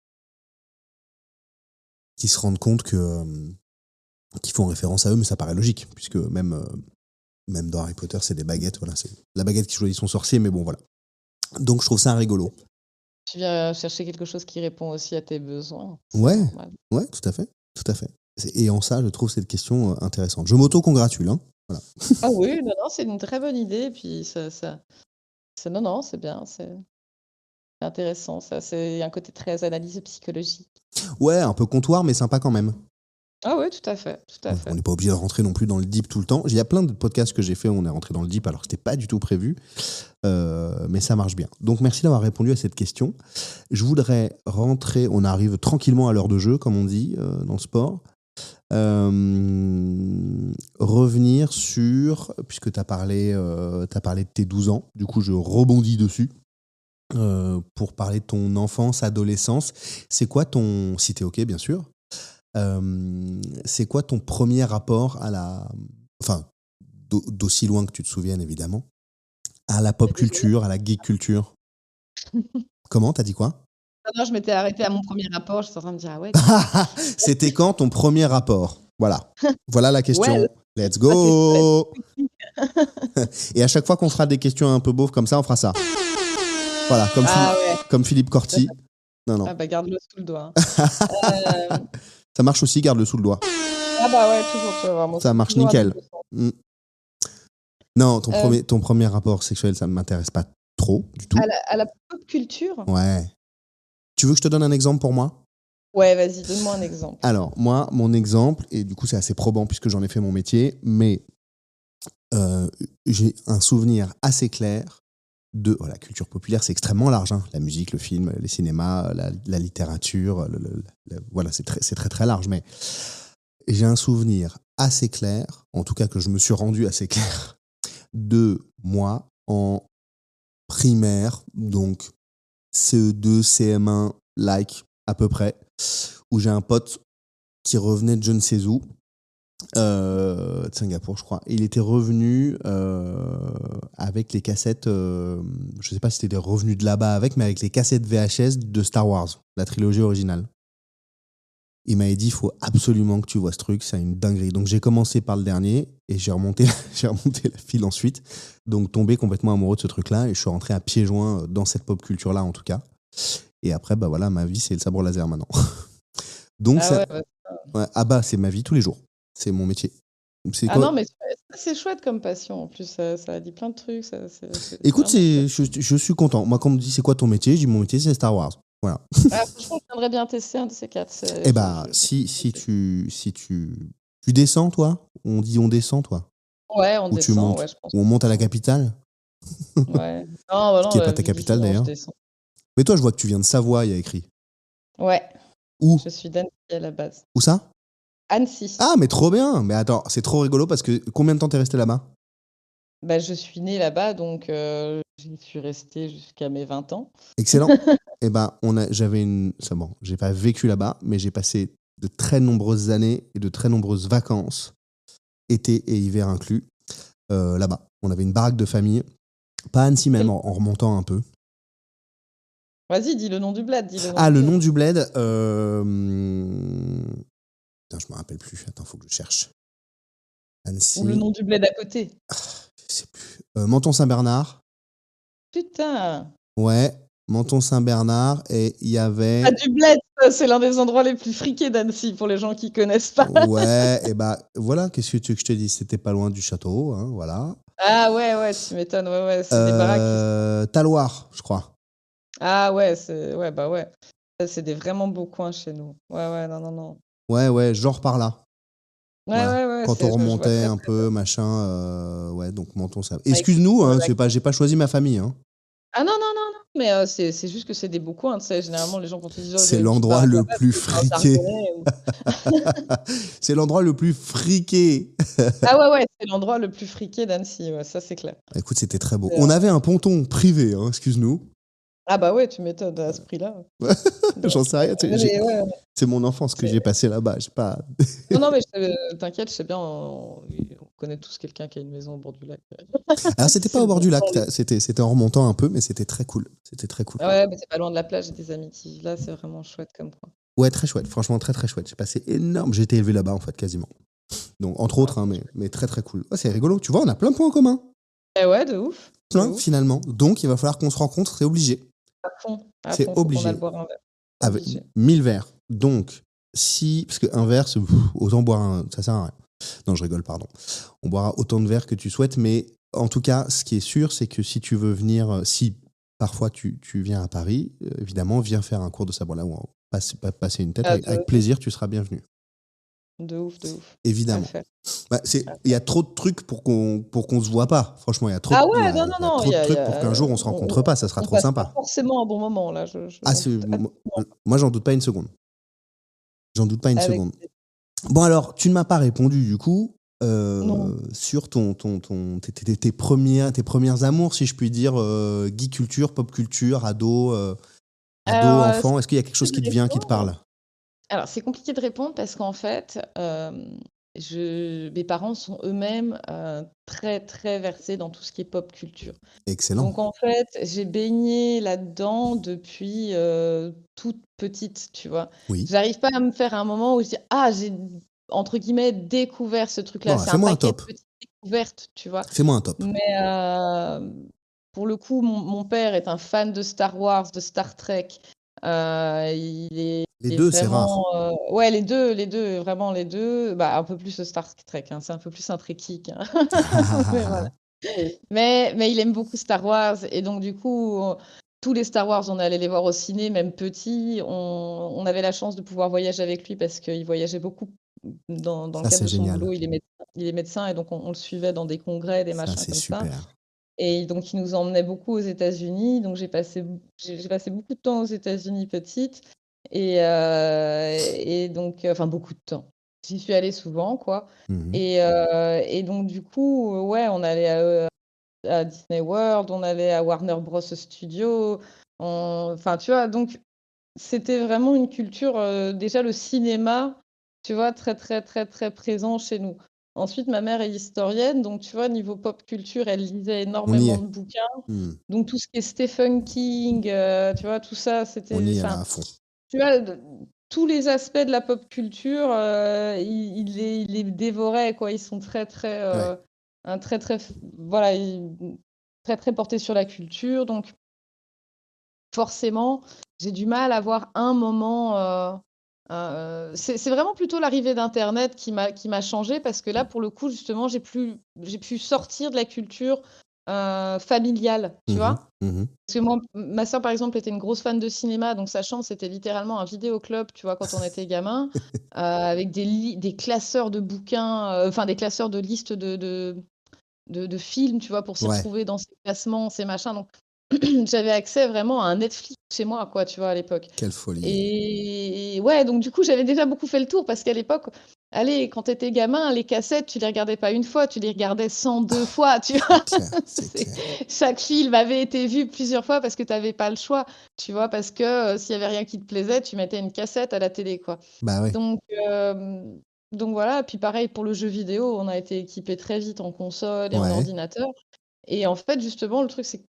qui se rendent compte que, qu'ils font référence à eux, mais ça paraît logique, puisque même dans Harry Potter, c'est des baguettes, voilà, c'est la baguette qui choisit son sorcier, mais bon, voilà. Donc, je trouve ça rigolo. Tu viens chercher quelque chose qui répond aussi à tes besoins, c'est Ouais, normal. ouais, tout à fait, tout à fait. Et en ça, je trouve cette question intéressante. Je m'auto-congratule, hein. Voilà. Ah oui, non, non, c'est une très bonne idée et puis non, non, c'est bien, c'est intéressant ça, c'est un côté très analyse psychologique. Ouais, un peu comptoir, mais sympa quand même. Ah oui, tout à fait, tout à On fait. n'est pas obligé de rentrer non plus dans le deep tout le temps. Il y a plein de podcasts que j'ai fait où on est rentré dans le deep alors que c'était pas du tout prévu, mais ça marche bien. Donc merci d'avoir répondu à cette question. Je voudrais rentrer, on arrive tranquillement à l'heure de jeu, comme on dit dans le sport. Revenir sur, puisque tu as parlé de tes 12 ans, du coup je rebondis dessus. Pour parler de ton enfance, adolescence, c'est quoi ton, si t'es ok bien sûr, c'est quoi ton premier rapport à la, enfin d'aussi loin que tu te souviennes évidemment, à la pop culture, à la geek culture? Comment, t'as dit quoi? Non, non, je m'étais arrêtée à mon premier rapport, j'étais en train de me dire: «Ah ouais, quand même». C'était quand ton premier rapport? Voilà. Voilà la Well, question. Let's ça c'est chouette. go! Et à chaque fois qu'on fera des questions un peu beaufs comme ça, on fera ça. Voilà, Ah ouais, comme Philippe Corti. Non, non. ah bah, garde-le sous le doigt, hein. Ça marche aussi, garde-le sous le doigt. Ah bah, ouais, toujours, tu vas voir, moi Ça c'est marche toujours à nickel. double sens. Mm. Non, Hem, ton premier rapport sexuel, ça ne m'intéresse pas trop, du tout. à la pop culture? Ouais. Tu veux que je te donne un exemple pour moi? Ouais, vas-y, donne-moi un exemple. Alors, moi, mon exemple, et du coup, c'est assez probant puisque j'en ai fait mon métier, mais j'ai un souvenir assez clair de. La culture populaire, c'est extrêmement large, hein. La musique, le film, les cinémas, la littérature, voilà, c'est très, très, très large. Mais j'ai un souvenir assez clair, en tout cas que je me suis rendu assez clair, de moi en primaire, donc CE2, CM1, like à peu près, où j'ai un pote qui revenait de je ne sais où, de Singapour, je crois. Et il était revenu avec les cassettes, je sais pas si c'était des revenus de là-bas avec, mais avec les cassettes VHS de Star Wars, la trilogie originale. Il m'avait dit, il faut absolument que tu vois ce truc, c'est une dinguerie. Donc j'ai commencé par le dernier et j'ai remonté la file ensuite. Donc tombé complètement amoureux de ce truc-là et je suis rentré à pieds joints dans cette pop culture-là en tout cas. Et après, bah voilà, ma vie c'est le sabre laser maintenant. Donc Ah ça, ouais, bah, ouais, ah bah c'est ma vie tous les jours. C'est mon métier. C'est ah quoi? non, mais c'est chouette comme passion en plus, ça dit plein de trucs, ça c'est Écoute, vraiment chouette. je suis content. Moi, quand on me dit c'est quoi ton métier, je dis mon métier c'est Star Wars. Voilà. Ah franchement, j'aimerais bien tester un de ces 4, Et c'est bah si tu descends toi, on dit on descend toi, ouais, on ou tu descend, montes, ouais, je pense ou on qu'on monte à la descend. capitale, Ouais. Non, bah ce non, qui est pas ta vu d'ici, capitale non, je d'ailleurs. descends. Mais toi, je vois que tu viens de Savoie, il y a écrit. Ouais, Où? je suis d'Annecy à la base. Où ça? Annecy. Ah, mais trop bien. Mais attends, c'est trop rigolo parce que combien de temps t'es resté là-bas? Bah, je suis née là-bas, donc j'y suis restée jusqu'à mes 20 ans. Excellent. Eh ben, c'est bon, j'ai pas vécu là-bas, mais j'ai passé de très nombreuses années et de très nombreuses vacances, été et hiver inclus, là-bas. On avait une baraque de famille, pas à Annecy même, Quel en remontant un peu. Vas-y, dis le nom du bled, dis le nom Ah, du le bled. nom du bled, putain, je me rappelle plus. Attends, faut que je cherche. Ou le Annecy, nom du bled à côté. je sais plus. Menton-Saint-Bernard. Putain! Ouais, Menton-Saint-Bernard. Et il y Ah, avait. du bled, ça, c'est l'un des endroits les plus friqués d'Annecy pour les gens qui connaissent pas. Ouais, et bah voilà, qu'est-ce que tu veux que je te dise? C'était pas loin du château, hein, voilà. Ah ouais, ouais, tu m'étonnes, ouais, ouais, c'est des baraques qui sont Taloir, je crois. ah ouais, c'est ouais, bah ouais. Ça, c'est des vraiment beaux coins chez nous. Ouais, ouais, non, non, non. Ouais, ouais, genre par là. Ouais, Voilà. ouais, ouais, Quand on c'est je vois remontait très, un très bien. peu, machin, ouais, donc Menton, ça. Bah, écoute, Excuse-nous, hein, la j'ai pas choisi ma famille, hein. ah non, non, non, non, mais c'est juste que c'est des beaux coins, tu sais? Généralement, les gens quand ils disent: «Oh, j'ai C'est une petite l'endroit baraque le là-bas», plus c'est dans le friqué. Chardonnay ou C'est l'endroit le plus friqué. ah ouais, ouais, c'est l'endroit le plus friqué d'Annecy, ouais, ça c'est clair. Écoute, c'était très beau. C'est, On avait un ponton privé, hein, excuse-nous. ah bah ouais, tu m'étonnes à ce prix-là. Donc J'en sais rien. non, mais ouais, ouais, C'est mon enfance que c'est j'ai passé là-bas. J'ai pas. non, non, mais t'inquiète, je sais bien, on connaît tous quelqu'un qui a une maison au bord du lac. Alors, c'était C'est pas le au bord bon du lac, plan, lui. c'était en remontant un peu, mais c'était très cool. C'était très cool. Ah ouais, mais c'est pas loin de la plage, j'ai des amis qui vivent là, c'est vraiment chouette comme coin. Ouais, très chouette. Franchement, très très chouette. J'ai passé énorme. J'ai été élevé là-bas, en fait, quasiment. Donc, entre Ah, autres, hein, mais très très cool. Oh, c'est rigolo. Tu vois, on a plein de points en commun. eh ouais, de ouf, de Plein, ouf. finalement. Donc, il va falloir qu'on se rencontre, c'est obligé. À C'est fond, faut qu'on aille obligé. boire un verre. Avec Obligé. 1000 verres. Donc, si. Parce qu'un verre, autant boire un. Ça sert à rien. Non, je rigole, pardon. On boira autant de verres que tu souhaites, mais en tout cas, ce qui est sûr, c'est que si tu veux venir. Si parfois tu viens à Paris, évidemment, viens faire un cours de sabre là ou passer une tête. Ah, Avec plaisir, tu seras bienvenu. de ouf, de ouf. À Évidemment. faire. Bah, il y a trop de trucs pour qu'on se voit pas. Franchement, il y a trop Ah il y ouais, a, non, non, il y a non, trop de trucs pour qu'un jour on se rencontre pas. Ça sera on trop passe pas sympa. forcément un bon moment là, Ah, j'en doute absolument moi, j'en doute pas une seconde. J'en doute pas une pas. Avec seconde. Bon, alors, tu ne m'as pas répondu du coup non. sur tes premières amours, si je puis dire, geek culture, pop culture, ado, Alors, enfant. Est-ce qu'il y a quelque chose qui te vient, qui te parle? alors c'est compliqué de répondre parce qu'en fait, mes parents sont eux-mêmes, très, très versés dans tout ce qui est pop culture. Excellent. Donc en fait, j'ai baigné là-dedans depuis, toute petite, tu vois? Oui. J'arrive pas à me faire un moment où je dis: «Ah, j'ai entre guillemets «découvert» ce truc-là». Bon, C'est un fais-moi un paquet de top. petites découvertes, tu vois? Fais-moi un top. Mais, pour le coup, mon père est un fan de Star Wars, de Star Trek. Il Les est deux, c'est rare. vraiment, ouais, les deux, vraiment les 2. Bah, un peu plus Star Trek, hein, c'est un peu plus un trekkie, hein. Mais voilà. Mais il aime beaucoup Star Wars et donc du coup, tous les Star Wars, on allait les voir au ciné, même petits. On avait la chance de pouvoir voyager avec lui parce qu'il voyageait beaucoup dans le Ça, cadre c'est de son génial. boulot. Il est médecin et donc on le suivait dans des congrès, des Ça, machins c'est comme ça. super. Et donc, il nous emmenait beaucoup aux États-Unis. Donc, j'ai passé beaucoup de temps aux États-Unis petite. Et donc, enfin, beaucoup de temps. J'y suis allée souvent, quoi. Mhm. Et donc, du coup, ouais, on allait à Disney World, on allait à Warner Bros. Studio. Enfin, tu vois, donc, c'était vraiment une culture, déjà le cinéma, tu vois, très, très, très, très présent chez nous. Ensuite, ma mère est historienne, donc tu vois, niveau pop culture, elle lisait On y énormément est. de bouquins. Hmm. Donc tout ce qui est Stephen King, tu vois, tout ça, On c'était, y est là enfin, à fond. tu vois, tous les aspects de la pop culture, il les dévorait, quoi. Ils sont très, très, Ouais. très, très, voilà, très, très portés sur la culture. Donc forcément, j'ai du mal à voir un moment. C'est vraiment plutôt l'arrivée d'internet qui m'a changée parce que là, pour le coup, justement, j'ai pu sortir de la culture familiale, tu Mhm. vois. Mhm. Parce que moi, ma sœur, par exemple, était une grosse fan de cinéma, donc sa chambre, c'était littéralement un vidéoclub, tu vois, quand on était gamin, avec des classeurs de bouquins, enfin des classeurs de listes de films, tu vois, pour s'y Ouais. retrouver dans ces classements, ces machins. Donc, j'avais accès vraiment à un Netflix chez moi, quoi, tu vois, à l'époque. Quelle folie. Et ouais, donc du coup, j'avais déjà beaucoup fait le tour parce qu'à l'époque, allez, quand t'étais gamin, les cassettes, tu les regardais pas une fois, tu les regardais 102 fois, tu C'est vois. clair, c'est clair. Chaque film avait été vu plusieurs fois parce que t'avais pas le choix, tu vois, parce que s'il y avait rien qui te plaisait, tu mettais une cassette à la télé, quoi. Bah ouais. Donc, donc voilà, puis pareil pour le jeu vidéo, on a été équipés très vite en console et en Ouais. ordinateur. Et en fait, justement, le truc, c'est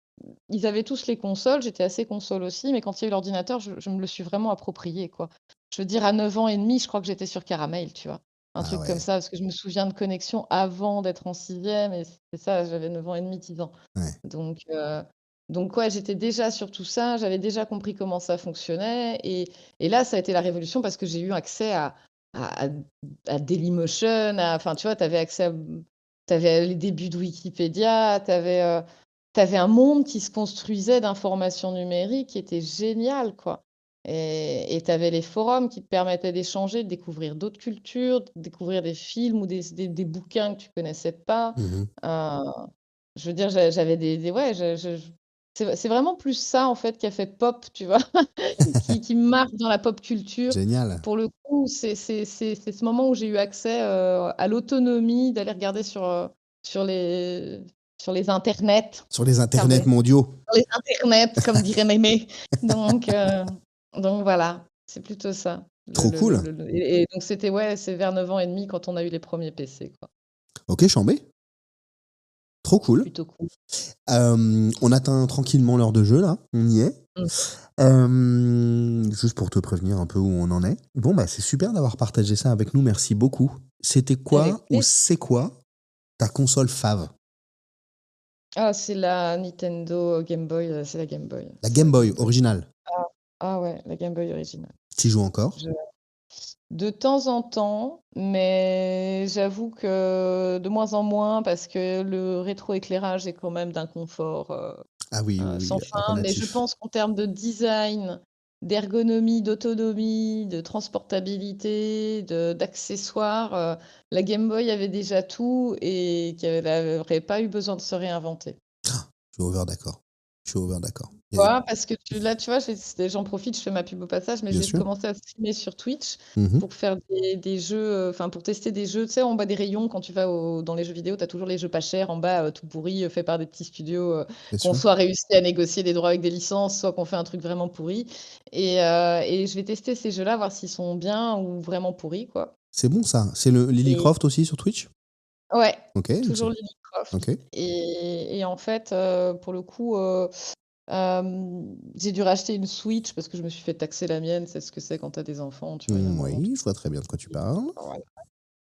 qu'ils avaient tous les consoles, j'étais assez console aussi, mais quand il y a eu l'ordinateur, je me le suis vraiment approprié, quoi. Je veux dire, à 9 ans et demi, je crois que j'étais sur Caramel, tu vois. Un Ah truc comme ouais. ça, parce que je me souviens de connexion avant d'être en sixième, et c'est ça, j'avais 9 ans et demi, 10 ans. Ouais. Donc, ouais, j'étais déjà sur tout ça, j'avais déjà compris comment ça fonctionnait. Et là, ça a été la révolution parce que j'ai eu accès à, à, à Dailymotion, enfin, tu vois, tu avais accès à. Tu avais les débuts de Wikipédia, tu avais, un monde qui se construisait d'informations numériques qui était génial, quoi. Et tu avais les forums qui te permettaient d'échanger, de découvrir d'autres cultures, de découvrir des films ou des bouquins que tu connaissais pas. Mhm. Euh, je veux dire, j'avais ouais, c'est vraiment plus ça, en fait, qui a fait pop, tu vois, qui me marque dans la pop culture. Génial. Pour le coup, c'est ce moment où j'ai eu accès à l'autonomie d'aller regarder sur les, sur les internets. Sur les Pardon, internets mondiaux. sur les internets, comme dirait Mémé. Donc, donc voilà, c'est plutôt ça. Trop cool. Et donc c'était, ouais, c'est vers 9 ans et demi quand on a eu les premiers PC, quoi. Ok, chambé. Trop cool. Plutôt cool. On atteint tranquillement l'heure de jeu là. On y est. Mmh. Juste pour te prévenir un peu où on en est. Bon, bah, c'est super d'avoir partagé ça avec nous. Merci beaucoup. C'était Avec quoi ou plaisir. c'est quoi ta console fave? Ah, c'est la Nintendo Game Boy, c'est la Game Boy. La C'est Game la Boy Game Boy. originale. Ah, ah ouais, la Game Boy originale. Tu joues encore? Je- De temps en temps, mais j'avoue que de moins en moins parce que le rétroéclairage est quand même d'un confort Ah oui, oui, sans oui, fin. Mais je relatif. pense qu'en termes de design, d'ergonomie, d'autonomie, de transportabilité, d'accessoires, la Game Boy avait déjà tout et qu'elle n'aurait pas eu besoin de se réinventer. Je suis over d'accord. Je suis over d'accord. Pourquoi? Parce que là, tu vois, j'en profite, je fais ma pub au passage, mais Bien j'ai sûr. commencé à streamer sur Twitch Mhm. pour faire des jeux, enfin pour tester des jeux. Tu sais, en bas des rayons, quand tu vas dans les jeux vidéo, tu as toujours les jeux pas chers en bas, tout pourris, faits par des petits studios, Bien qu'on sûr. soit réussi à négocier des droits avec des licences, soit qu'on fait un truc vraiment pourri. Et je vais tester ces jeux-là, voir s'ils sont bien ou vraiment pourris, quoi. C'est bon ça. C'est le Lily Et Croft aussi sur Twitch? ouais, Ok, toujours Lily Croft. ok. Et en fait, pour le coup, j'ai dû racheter une Switch parce que je me suis fait taxer la mienne. C'est ce que c'est quand tu as des enfants, tu vois, il y a un moment. Oui, je vois très bien de quoi tu parles. Voilà.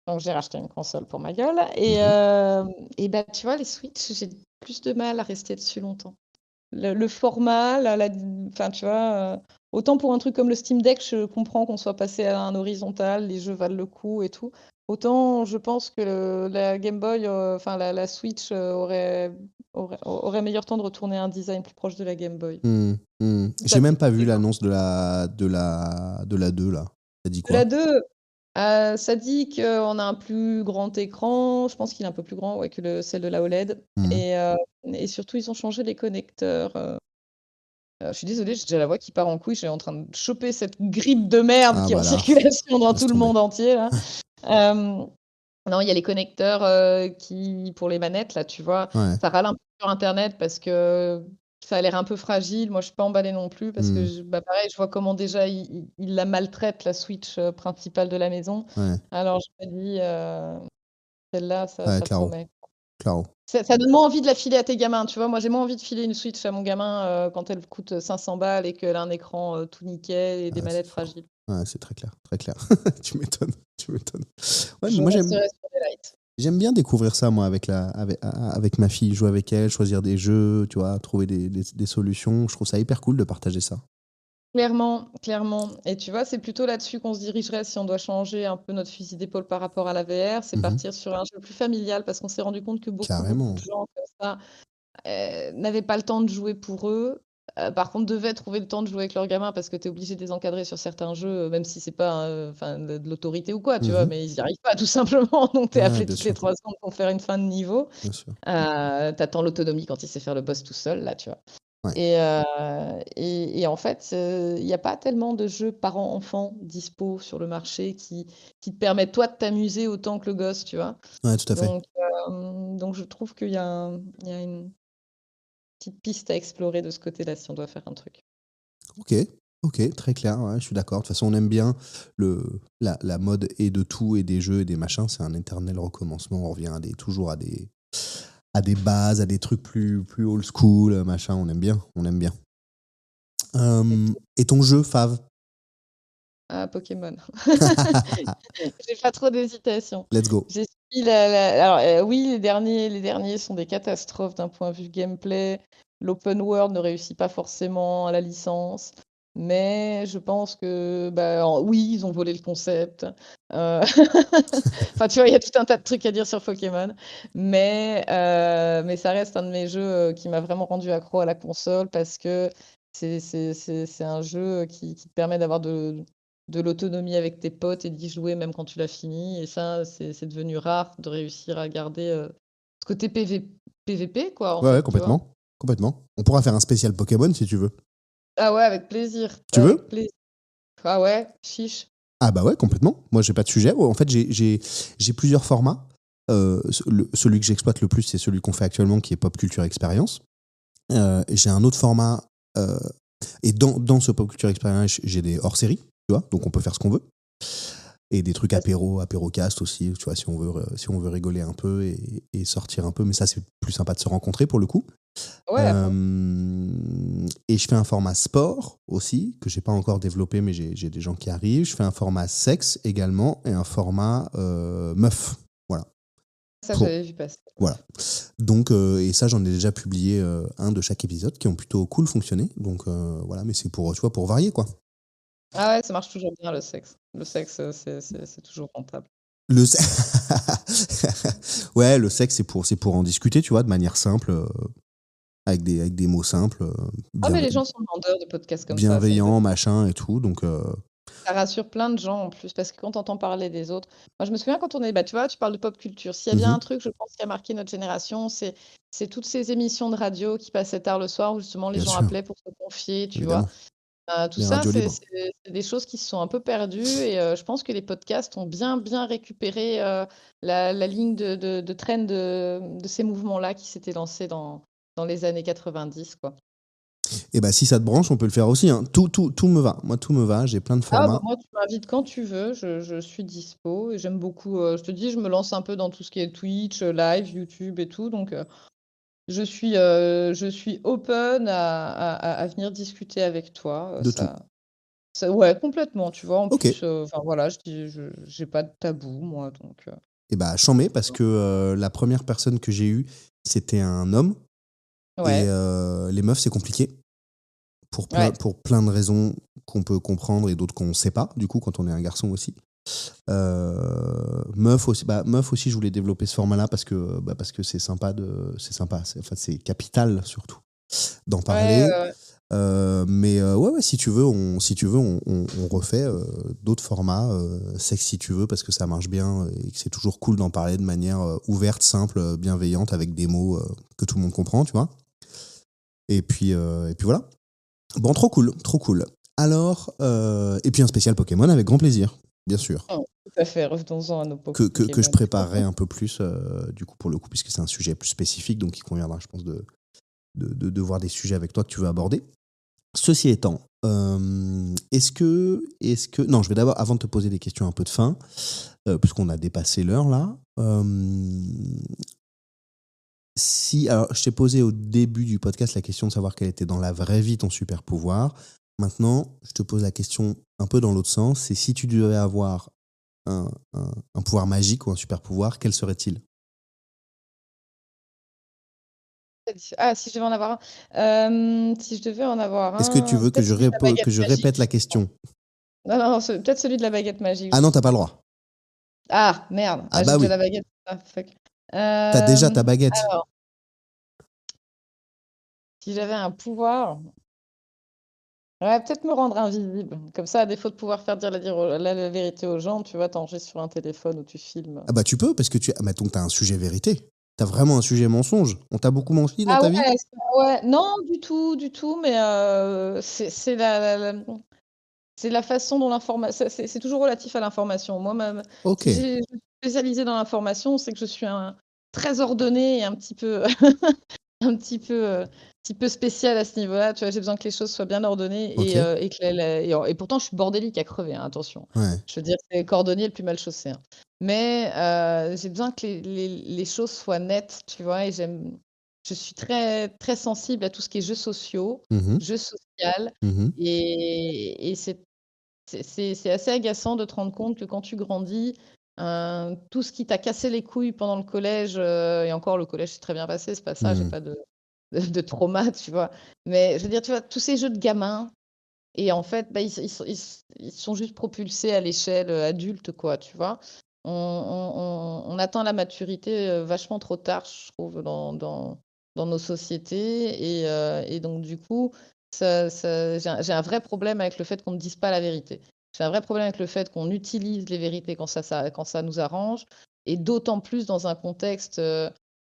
Donc j'ai racheté une console pour ma gueule. Mhm. Et bah, tu vois, les Switch, j'ai plus de mal à rester dessus longtemps. Le format, enfin, tu vois, autant pour un truc comme le Steam Deck, je comprends qu'on soit passé à un horizontal, les jeux valent le coup et tout. Autant je pense que la Game Boy, enfin la Switch aurait meilleur temps de retourner à un design plus proche de la Game Boy. J'ai Ça même pas dépend vu des gens. l'annonce de la 2 là. Ça dit La quoi? 2, ça dit qu'on a un plus grand écran. Je pense qu'il est un peu plus grand ouais, que celle de la OLED. Mhm. Et surtout, ils ont changé les connecteurs. Je suis désolée, j'ai déjà la voix qui part en couille. Je suis en train de choper cette grippe de merde Ah qui est en bah là, circulation dans laisse tout le tomber. monde entier, là. Euh, non, il y a les connecteurs pour les manettes, là, tu vois. Ouais. Ça râle un peu sur Internet parce que ça a l'air un peu fragile. Moi, je suis pas emballée non plus parce que, Mhm. bah, pareil, je vois comment déjà il la maltraite, la Switch principale de la maison. Ouais. Alors, je me dis, celle-là, Ouais, ça claro. promet. Claro. Ça donne moins envie de la filer à tes gamins, tu vois. Moi, j'ai moins envie de filer une Switch à mon gamin quand elle coûte 500 balles et qu'elle a un écran tout nickel et des Ouais, c'est manettes sûr. fragiles. Ouais, c'est très clair, très clair. Tu m'étonnes, tu m'étonnes. Ouais, mais Je moi resterai sur des lights. j'aime bien découvrir ça moi avec ma fille, jouer avec elle, choisir des jeux, tu vois, trouver des solutions. Je trouve ça hyper cool de partager ça. Clairement, clairement. Et tu vois, c'est plutôt là-dessus qu'on se dirigerait si on doit changer un peu notre fusil d'épaule par rapport à la VR, c'est Mhm. partir sur un jeu plus familial parce qu'on s'est rendu compte que beaucoup de Carrément. gens comme ça n'avaient pas le temps de jouer pour eux. Par contre, devaient trouver le temps de jouer avec leurs gamins parce que tu es obligé de les encadrer sur certains jeux, même si c'est pas enfin, de l'autorité ou quoi, tu vois, Mhm. mais ils n'y arrivent pas tout simplement. Donc, tu es Ouais, appelé bien toutes les sûr, 3 secondes pour faire une fin de niveau. bien sûr. T'attends l'autonomie quand il sait faire le boss tout seul, là, tu vois. Ouais. Et en fait, il n'y a pas tellement de jeux parents-enfants dispo sur le marché qui te permettent, toi, de t'amuser autant que le gosse, tu vois. Ouais, tout à fait. Donc je trouve il y a une petite piste à explorer de ce côté-là si on doit faire un truc. Ok, ok, très clair. Ouais, je suis d'accord. De toute façon, on aime bien la mode et de tout et des jeux et des machins. C'est un éternel recommencement. On revient toujours à des bases, à des trucs plus old school, machin. On aime bien, on aime bien. Et Et ton jeu fave? Ah, Pokémon. J'ai pas trop d'hésitation. Let's go. J'ai suivi alors, oui, les derniers sont des catastrophes d'un point de vue gameplay. L'open world ne réussit pas forcément à la licence, mais je pense que, bah, oui, ils ont volé le concept. Heu, enfin, tu vois, il y a tout un tas de trucs à dire sur Pokémon, mais ça reste un de mes jeux, qui m'a vraiment rendu accro à la console parce que c'est un jeu qui te permet d'avoir de l'autonomie avec tes potes et d'y jouer même quand tu l'as fini. Et ça, c'est devenu rare de réussir à garder ce côté PVP, quoi, en Ouais, ouais, fait, tu vois. complètement. Complètement. On pourra faire un spécial Pokémon si tu veux. Ah ouais, avec plaisir, Tu avec veux? plaisir. Ah ouais, chiche. Ah bah ouais, complètement. Moi, j'ai pas de sujet. En fait, j'ai plusieurs formats. Celui que j'exploite le plus, c'est celui qu'on fait actuellement, qui est Pop Culture Experience. J'ai un autre format. Et dans ce Pop Culture Experience, j'ai des hors-séries, tu vois, donc on peut faire ce qu'on veut. Et des trucs Ah, apérocast aussi, tu vois, si on veut rigoler un peu et sortir un peu. Mais ça, c'est plus sympa de se rencontrer pour le coup. ouais, à fond. Et je fais un format sport aussi, que j'ai pas encore développé, mais j'ai des gens qui arrivent. Je fais un format sexe également et un format meuf. Voilà. Ça, Trop. j'avais vu passer. Voilà. Donc, et ça, j'en ai déjà publié un de chaque épisode qui ont plutôt cool fonctionné. Donc, voilà, mais c'est pour, tu vois, pour varier, quoi. Ah ouais, ça marche toujours bien le sexe. Le sexe, c'est toujours rentable. Le ouais, le sexe, c'est pour en discuter, tu vois, de manière simple, avec des mots simples, Ah mais les gens sont demandeurs de podcasts comme ça me fait bienveillants, machin et tout. Donc, ça rassure plein de gens en plus, parce que quand tu entends parler des autres moi je me souviens quand on est bah, tu vois, tu parles de pop culture. S'il y a bien un truc, je pense, qui a marqué notre génération, c'est toutes ces émissions de radio qui passaient tard le soir où justement les bien gens sûr, appelaient pour se confier, tu vois? évidemment, Tout les ça, radios libres. c'est des choses qui se sont un peu perdues et je pense que les podcasts ont bien, bien récupéré, la ligne de traîne de ces mouvements-là qui s'étaient lancés dans les années 90, quoi. Et bah, si ça te branche, on peut le faire aussi, hein. Tout me va. Moi, tout me va. J'ai plein de Ah bah, formats. moi, tu m'invites quand tu veux, je suis dispo et j'aime beaucoup, je te dis, je me lance un peu dans tout ce qui est Twitch, live, YouTube et tout, donc je suis open à venir discuter avec toi, De tout. ça ouais, complètement, tu vois? En Ok. plus, enfin voilà, je dis je j'ai pas de tabou moi, donc Et bah, chambé, parce que la première personne que j'ai eue, c'était un homme. Et ouais, les meufs, c'est compliqué. ouais, Pour plein de raisons qu'on peut comprendre et d'autres qu'on ne sait pas, du coup, quand on est un garçon aussi. Meuf aussi, je voulais développer ce format-là parce que c'est sympa, enfin, c'est capital surtout d'en ouais, parler. Mais ouais, si tu veux, on refait d'autres formats, sexe si tu veux, parce que ça marche bien et que c'est toujours cool d'en parler de manière ouverte, simple, bienveillante, avec des mots que tout le monde comprend, tu vois. Et puis voilà. Bon, trop cool, trop cool. Alors, et puis un spécial Pokémon avec grand plaisir, bien sûr. tout à fait, revenons-en à nos Que je Pokémon. préparerai un peu plus, du coup, pour le coup, puisque c'est un sujet plus spécifique, donc il conviendra, je pense, de voir des sujets avec toi que tu veux aborder. Ceci étant, est-ce que. Non, je vais d'abord, avant de te poser des questions un peu de fin, puisqu'on a dépassé l'heure là, alors, je t'ai posé au début du podcast la question de savoir quel était dans la vraie vie ton super pouvoir. Maintenant, je te pose la question un peu dans l'autre sens, c'est si tu devais avoir un pouvoir magique ou un super pouvoir, quel serait-il? Ah, si je devais en avoir si je devais en avoir Est-ce que tu veux que peut-être je, celui de la baguette que je magique. répète la question? Non, non, peut-être celui de la baguette magique, Ah non, t'as pas le justement. droit. Ah merde! Ah Ah, j'ai bah déjà oui, la baguette. Ah fuck. t'as déjà ta baguette. Alors, si j'avais un pouvoir, ouais, peut-être me rendre invisible. Comme ça, à défaut de pouvoir faire dire la vérité aux gens, tu vois, t'enregistres sur un téléphone ou tu filmes. Ah bah tu peux, parce que donc t'as un sujet vérité. T'as vraiment un sujet mensonge. On t'a beaucoup menti dans Ah ta vie? ouais, ouais, non, du tout, mais c'est c'est la façon dont l'information, c'est toujours relatif à l'information. Moi, Ok. si je suis spécialisée dans l'information, c'est que je suis très ordonnée et un petit peu un petit peu spécial à ce niveau-là, tu vois? J'ai besoin que les choses soient bien ordonnées Ok. et que et pourtant je suis bordélique à crever, hein, attention. Ouais. Je veux dire, c'est cordonnier le plus mal chaussé, hein. Mais j'ai besoin que les choses soient nettes, tu vois? Et je suis très, très sensible à tout ce qui est jeux sociaux, Mhm. jeux social Mhm. et c'est assez agaçant de te rendre compte que quand tu grandis, tout ce qui t'a cassé les couilles pendant le collège, et encore le collège s'est très bien passé, c'est pas ça, j'ai Mhm. pas de trauma, tu vois? Mais je veux dire, tu vois, tous ces jeux de gamins et en fait, bah, ils sont juste propulsés à l'échelle, adulte, quoi, tu vois? On atteint la maturité, vachement trop tard, je trouve, dans nos sociétés et donc du coup, j'ai un vrai problème avec le fait qu'on ne dise pas la vérité. J'ai un vrai problème avec le fait qu'on utilise les vérités quand ça nous arrange et d'autant plus dans un contexte,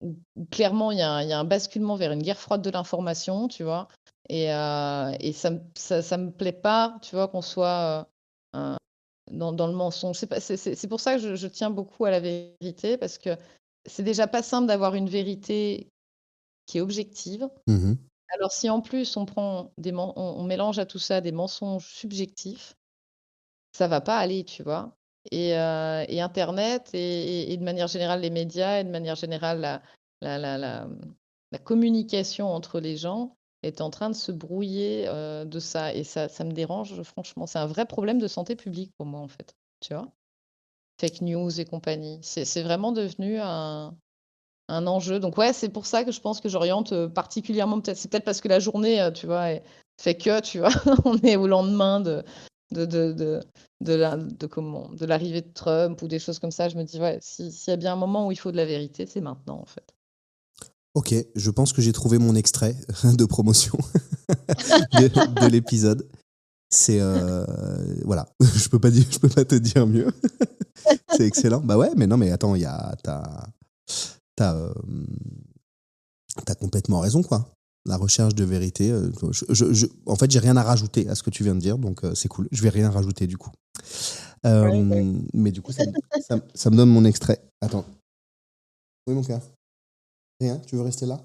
où clairement il y a un basculement vers une guerre froide de l'information, tu vois? Et ça me plaît pas, tu vois, qu'on soit, dans le mensonge. C'est pour ça que je tiens beaucoup à la vérité parce que c'est déjà pas simple d'avoir une vérité qui est objective. Mhm. Alors si en plus on prend on mélange à tout ça des mensonges subjectifs, ça va pas aller, tu vois? Et internet et de manière générale les médias et de manière générale la la la, mmh, la communication entre les gens est en train de se brouiller, de ça et ça me dérange franchement. C'est un vrai problème de santé publique pour moi, en fait, tu vois? Fake news et compagnie. C'est vraiment devenu un un enjeu. Donc ouais, c'est pour ça que je pense que j'oriente particulièrement, c'est peut-être parce que la journée, tu vois, fait que, tu vois, on est au lendemain de, de, de, de l'arrivée de Trump ou des choses comme ça. Je me dis, ouais, s'il y a bien un moment où il faut de la vérité, c'est maintenant, en fait. Ok, je pense que j'ai trouvé mon extrait de promotion de l'épisode. C'est voilà, je peux pas te dire mieux. C'est excellent. Bah ouais, mais non, mais attends, t'as complètement raison, quoi. La recherche de vérité. En fait, j'ai rien à rajouter à ce que tu viens de dire, donc c'est cool. Je vais rien rajouter du coup. Ouais, ouais. Mais du coup, ça me donne mon extrait. Attends. Oui, mon cœur. Rien. Tu veux rester là?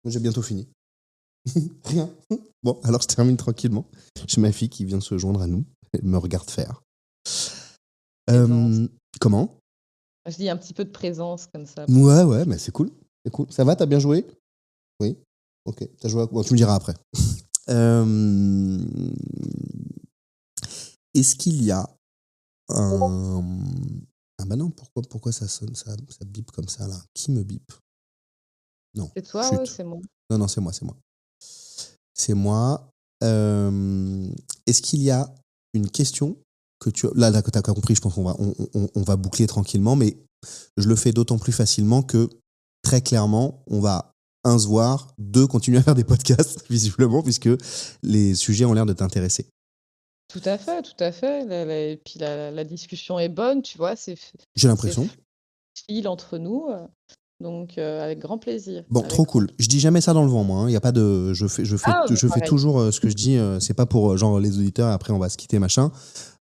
Moi, j'ai bientôt fini. Rien. Bon, alors je termine tranquillement. J'ai ma fille qui vient de se joindre à nous. Elle me regarde faire. Présence. Comment? Je dis un petit peu de présence comme ça. Ouais, mais c'est cool. C'est cool. Ça va, t'as bien joué? Oui. Ok. T'as joué à quoi? Bon, tu me diras après. Est-ce qu'il y a un... Ah bah non, pourquoi ça sonne, ça bip comme ça là? Qui me bip? Non, C'est toi, ouais, chut. c'est moi. Non, c'est moi. C'est moi. Est-ce qu'il y a une question que tu... Là, que t'as compris, je pense on va boucler tranquillement, mais je le fais d'autant plus facilement que, très clairement, on va, un, se voir, deux, continuer à faire des podcasts, visiblement, puisque les sujets ont l'air de t'intéresser. Tout à fait, tout à fait. Et puis la discussion est bonne, tu vois, J'ai c'est l'impression. fluide entre nous. Donc, avec grand plaisir. Bon, trop Avec grand cool. Je dis jamais ça dans le vent, moi. Il y a pas de... Ah, Je fais pareil. toujours ce que je dis. C'est pas pour genre les auditeurs, et après on va se quitter, machin.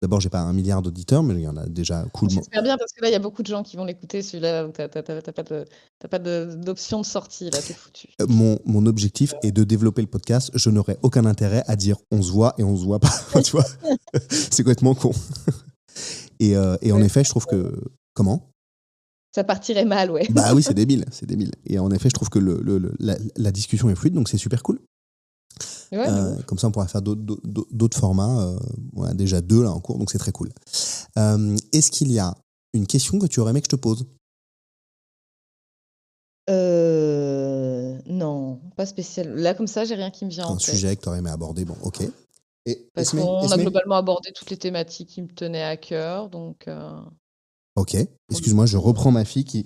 D'abord, j'ai pas 1 milliard d'auditeurs, mais il y en a déjà coolment. J'espère bien parce que là, il y a beaucoup de gens qui vont l'écouter, celui-là. Donc, t'as pas d'option de sortie, là, t'es foutu. Mon objectif est de développer le podcast. Je n'aurais aucun intérêt à dire on se voit et on se voit pas. Tu vois, c'est complètement con. Et en Ouais, effet, je trouve que... Comment? ça partirait mal, ouais. Bah oui, c'est débile, c'est débile. Et en effet, je trouve que la discussion est fluide, donc c'est super cool. Ouais, de ouf. Comme ça, on pourra faire d'autres formats. On a déjà 2 là en cours, donc c'est très cool. Est-ce qu'il y a une question que tu aurais aimé que je te pose? Non, pas spécial. Là, comme ça, j'ai rien qui me vient en Un sujet tête. que tu aurais aimé aborder, bon, ok. Et Parce qu'on a globalement abordé toutes les thématiques qui me tenaient à cœur. Donc, Ok, pour le excuse-moi, je coup, reprends ma fille qui...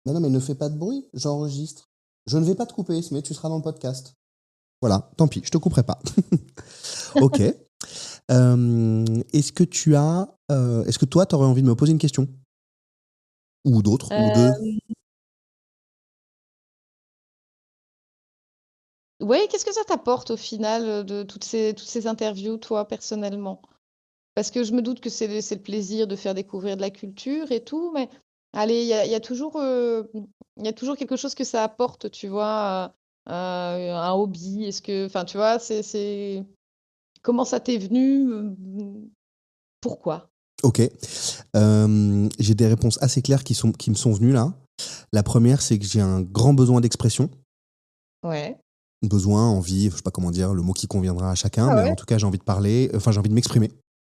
Mais non, mais ne fais pas de bruit, j'enregistre. Je ne vais pas te couper, mais tu seras dans le podcast. Voilà, tant pis, je te couperai pas. Ok. Est-ce que est-ce que toi, tu aurais envie de me poser une question? Ou d'autres, ou deux? ouais, qu'est-ce que ça t'apporte au final de toutes ces interviews, toi, personnellement? Parce que je me doute que c'est le plaisir de faire découvrir de la culture et tout, mais allez, il y a toujours quelque chose que ça apporte, tu vois, un hobby. Est-ce que, enfin, tu vois, comment ça t'est venu? Pourquoi? Ok. J'ai des réponses assez claires qui me sont venues là. La première, c'est que j'ai un grand besoin d'expression. Ouais. Besoin, envie, je sais pas comment dire, le mot qui conviendra à chacun, Ah mais ouais? en tout cas, j'ai envie de parler, enfin, j'ai envie de m'exprimer.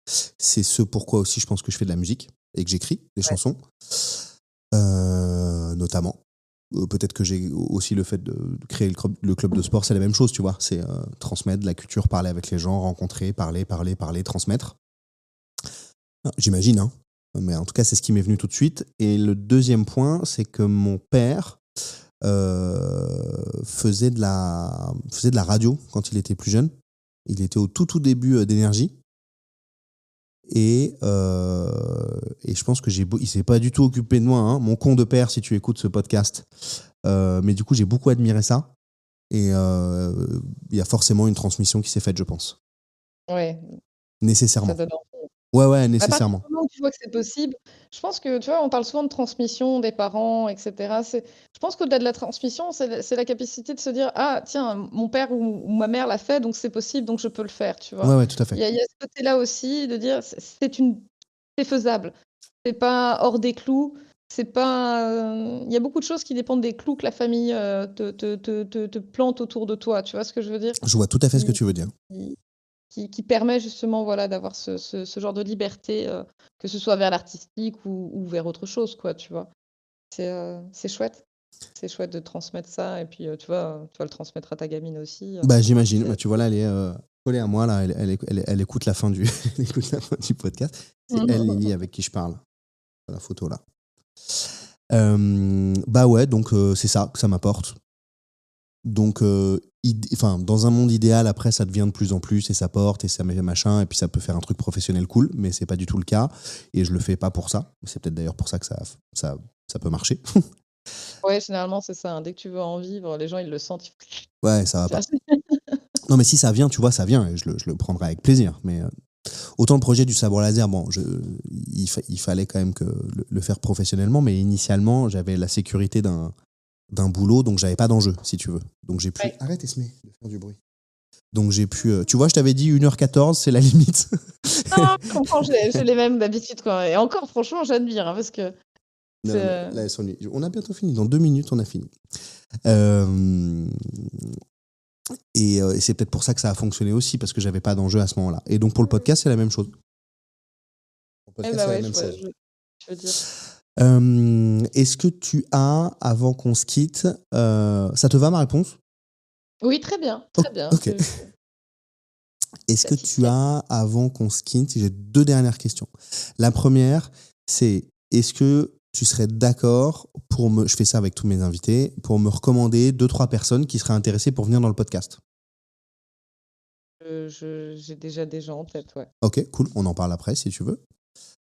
C'est ce pourquoi aussi je pense que je fais de la musique et que j'écris des Ouais. chansons, notamment. Peut-être que j'ai aussi le fait de créer le club de sport, c'est la même chose, tu vois. C'est transmettre de la culture, parler avec les gens, rencontrer, parler, transmettre. J'imagine, hein. Mais en tout cas, c'est ce qui m'est venu tout de suite. Et le deuxième point, c'est que mon père faisait de la radio quand il était plus jeune. Il était au tout début d'Énergie. Et je pense que il s'est pas du tout occupé de moi, hein, mon con de père, si tu écoutes ce podcast. Mais du coup, j'ai beaucoup admiré ça. Et il y a forcément une transmission qui s'est faite, je pense. Ouais, ça Nécessairement. donne envie. Ouais, À partir nécessairement. du moment où tu vois que c'est possible, je pense que, tu vois, on parle souvent de transmission des parents, et cetera. Je pense qu'au-delà de la transmission, c'est la capacité de se dire: «Ah tiens, mon père ou ma mère l'a fait, donc c'est possible, donc je peux le faire», tu vois? Ouais, tout à fait. Il y a ce côté-là aussi de dire: C'est faisable, c'est pas hors des clous, c'est pas, il y a beaucoup de choses qui dépendent des clous que la famille, te plante autour de toi, tu vois ce que je veux dire? Je vois tout à fait ce que Qui tu veux dire. qui qui permet justement, voilà, d'avoir ce genre de liberté, que ce soit vers l'artistique ou vers autre chose, quoi, tu vois? C'est chouette. c'est chouette de transmettre ça et puis, tu vas le transmettre à ta gamine aussi, Bah, j'imagine. c'est Bah, tu vois, là, elle est collée à moi, là. Elle écoute la fin du, elle écoute la fin du podcast. C'est elle, Lily, avec qui je parle. Sur la photo, là. Bah ouais, donc c'est ça que ça m'apporte. Donc, dans un monde idéal, après, ça devient de plus en plus et ça porte et ça met machin et puis ça peut faire un truc professionnel cool, mais c'est pas du tout le cas et je le fais pas pour ça. C'est peut-être d'ailleurs pour ça que ça peut marcher. Ouais, généralement, c'est ça, hein. Dès que tu veux en vivre, les gens, ils le sentent, Ouais, ça va pas. Non, mais si ça vient, tu vois, ça vient et je le prendrai avec plaisir. Mais autant le projet du sabre laser, bon, il fallait quand même que le faire professionnellement, mais initialement, j'avais la sécurité d'un boulot, donc j'avais pas d'enjeu, si tu veux. Donc j'ai pu. Ouais. Arrête, Esmé, de faire du bruit. Donc j'ai pu. Tu vois, je t'avais dit 1h14, c'est la limite. Non, je comprends, j'ai les mêmes d'habitude, quoi et encore, franchement, j'admire, hein, parce que Non, mais c'est là, elle s'ennuie. On a bientôt fini. Dans 2 minutes, on a fini. Et c'est peut-être pour ça que ça a fonctionné aussi, parce que j'avais pas d'enjeu à ce moment-là. Et donc pour le podcast, c'est la même chose. Pour le ouais, podcast, bah, c'est la ouais, même chose. je veux dire. Est-ce que tu as, avant qu'on se quitte, ça te va ma réponse? Oui, très bien, Oh, très bien, ok. Est-ce que tu as, avant qu'on se quitte, j'ai 2 dernières questions. La première, c'est est-ce que tu serais d'accord je fais ça avec tous mes invités, pour me recommander 2-3 personnes qui seraient intéressées pour venir dans le podcast? J'ai déjà des gens en tête, ouais. Ok, cool, on en parle après si tu veux.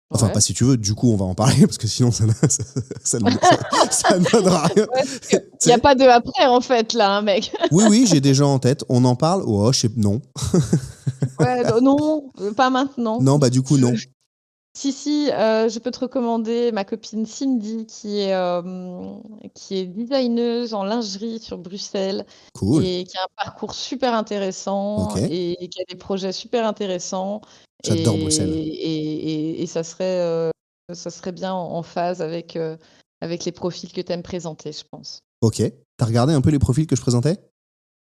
Enfin, pas Ouais. si tu veux, du coup, on va en parler parce que sinon, ça ne donnera rien. Ouais, parce qu'il y a pas de après, en fait, là, hein, mec. Oui, j'ai des gens en tête. On en parle? Oh, non. Ouais, non, pas maintenant. Non, bah du coup, non. Si, je peux te recommander ma copine Cindy qui est designeuse en lingerie sur Bruxelles Cool. et qui a un parcours super intéressant Ok. et qui a des projets super intéressants J'adore Bruxelles. et ça serait bien en phase avec les profils que tu aimes présenter, je pense. Ok. T'as regardé un peu les profils que je présentais?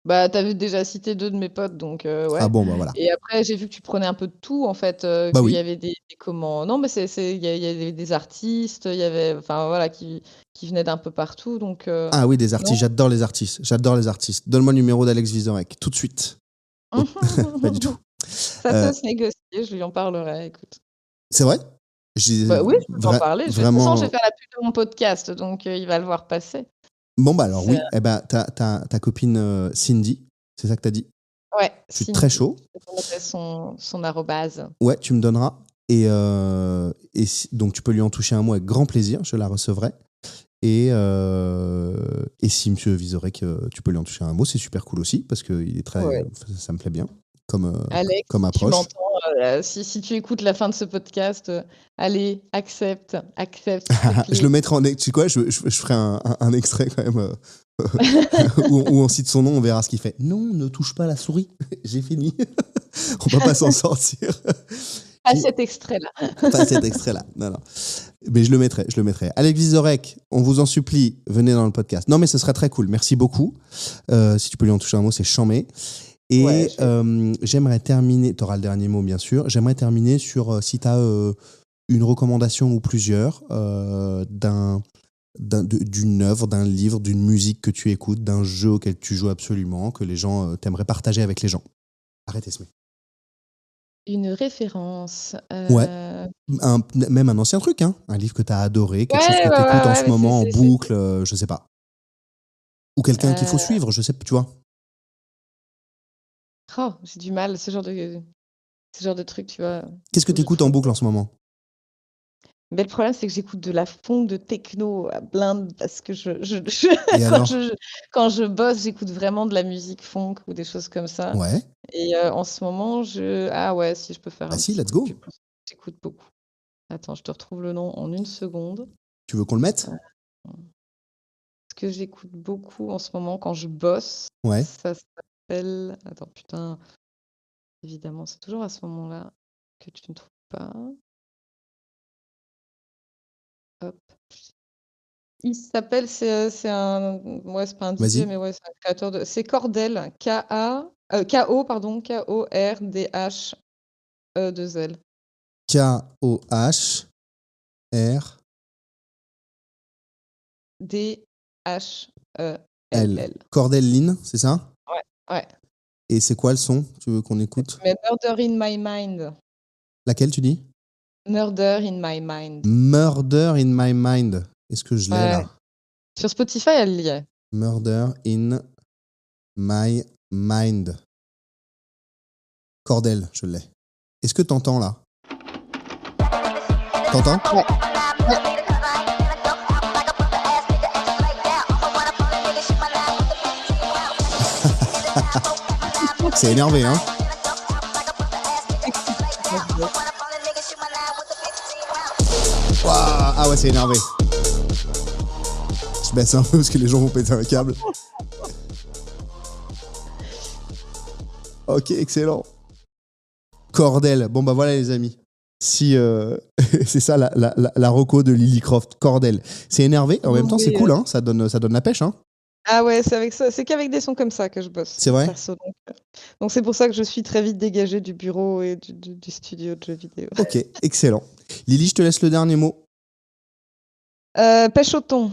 Bah, tu avais déjà cité 2 de mes potes, donc Ah ouais bon, bah voilà. et après j'ai vu que tu prenais un peu de tout en fait, Bah qu'il y oui. avait des comment non, mais il y avait des artistes, il y avait enfin voilà qui venaient d'un peu partout donc Ah oui, des non. artistes. J'adore les artistes. J'adore les artistes. Donne-moi le numéro d'Alex Vizorek, tout de suite. Oh, pas du tout. Ça peut se négocier, je lui en parlerai, écoute. C'est vrai? J'ai Bah oui, je peux t'en parler, de toute façon, je vais vraiment. faire la pub de mon podcast donc il va le voir passer. Bon, bah alors C'est oui. Eh ben, ta copine Cindy, c'est ça que t'as dit? ouais, Je suis très Cindy, chaud. je te donnerai son arrobase. Ouais, tu me donneras. Donc, tu peux lui en toucher un mot avec grand plaisir. Je la recevrai. Et si Monsieur Vizorek, tu peux lui en toucher un mot, c'est super cool aussi parce que Ouais. ça me plaît bien Alex, comme si tu approche. m'entends, si tu écoutes la fin de ce podcast, allez, accepte, Je clique-les. le mettrai en. Tu sais quoi, je ferai un extrait quand même où on cite son nom, on verra ce qu'il fait. Non, ne touche pas la souris, j'ai fini. On va pas s'en sortir. Pas cet extrait-là. Pas cet extrait-là. Non. Mais je le mettrai. Alex Vizorek, on vous en supplie, venez dans le podcast. Non, mais ce serait très cool. Merci beaucoup. Si tu peux lui en toucher un mot, c'est chambé. Ouais, Et j'aimerais terminer, tu auras le dernier mot bien sûr, j'aimerais terminer sur si tu as une recommandation ou plusieurs d'une œuvre, d'un livre, d'une musique que tu écoutes, d'un jeu auquel tu joues absolument, que les gens t'aimeraient partager avec les gens. Arrêtez, Esmé. une référence, Ouais, même un ancien truc, hein, un livre que tu as adoré, quelque chose que ouais, tu ouais, écoutes en ouais, ce mais moment en boucle, je sais pas. Ou quelqu'un qu'il faut heu, suivre, je sais, tu vois. oh, j'ai du mal, ce genre de truc, tu vois? Qu'est-ce que Faut tu que je écoutes en trouve. boucle en ce moment? Mais le problème, c'est que j'écoute de la funk de techno à blinde parce que Et quand alors? je bosse, j'écoute vraiment de la musique funk ou des choses comme ça Ouais, et en ce moment, ah ouais, si je peux faire bah un si, petit let's coup de go. pub, j'écoute beaucoup. Attends, je te retrouve le nom en une seconde. Tu veux qu'on le mette? Heu, ce que j'écoute beaucoup en ce moment quand je bosse, Ouais. ça s'appelle attends, putain, évidemment, c'est toujours à ce moment-là que tu ne trouves pas. Hop. Il s'appelle c'est un ouais, c'est pas un DJ, Vas-y. mais ouais, c'est un créateur de c'est Cordel, K-O, pardon, Kordel. K-O-H-R. D-H-E-2-L. H-E-L-L. Cordell Lynn, c'est ça? Ouais. Et c'est quoi le son? Tu veux qu'on écoute? Mais Murder in My Mind. Laquelle tu dis? Murder in My Mind. Murder in My Mind. Est-ce que je l'ai Ouais. là? Sur Spotify, elle y est. Murder in My Mind. Cordell, je l'ai. Est-ce que t'entends là? T'entends? Ouais. C'est énervé, hein? Wow. Ah ouais, c'est énervé. Je baisse un peu parce que les gens vont péter un câble. Ok, excellent. Cordell. Bon bah voilà les amis. Si c'est ça la reco de Lily Croft, Cordell. C'est énervé, en même temps c'est cool, hein. Ça donne la pêche, hein. Ah ouais, c'est qu'avec des sons comme ça que je bosse. C'est vrai? Perso, donc c'est pour ça que je suis très vite dégagée du bureau et du studio de jeux vidéo. Ok, excellent. Lily, je te laisse le dernier mot. Pêche au thon.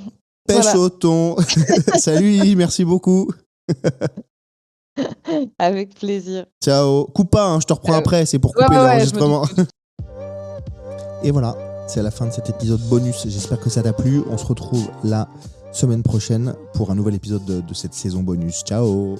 Pêche Voilà. au thon. Salut Lily, merci beaucoup. Avec plaisir. Ciao. Coupe pas, hein, je te reprends après, c'est pour couper l'enregistrement. Et voilà, c'est la fin de cet épisode bonus. J'espère que ça t'a plu. On se retrouve la semaine prochaine pour un nouvel épisode de cette saison bonus. Ciao.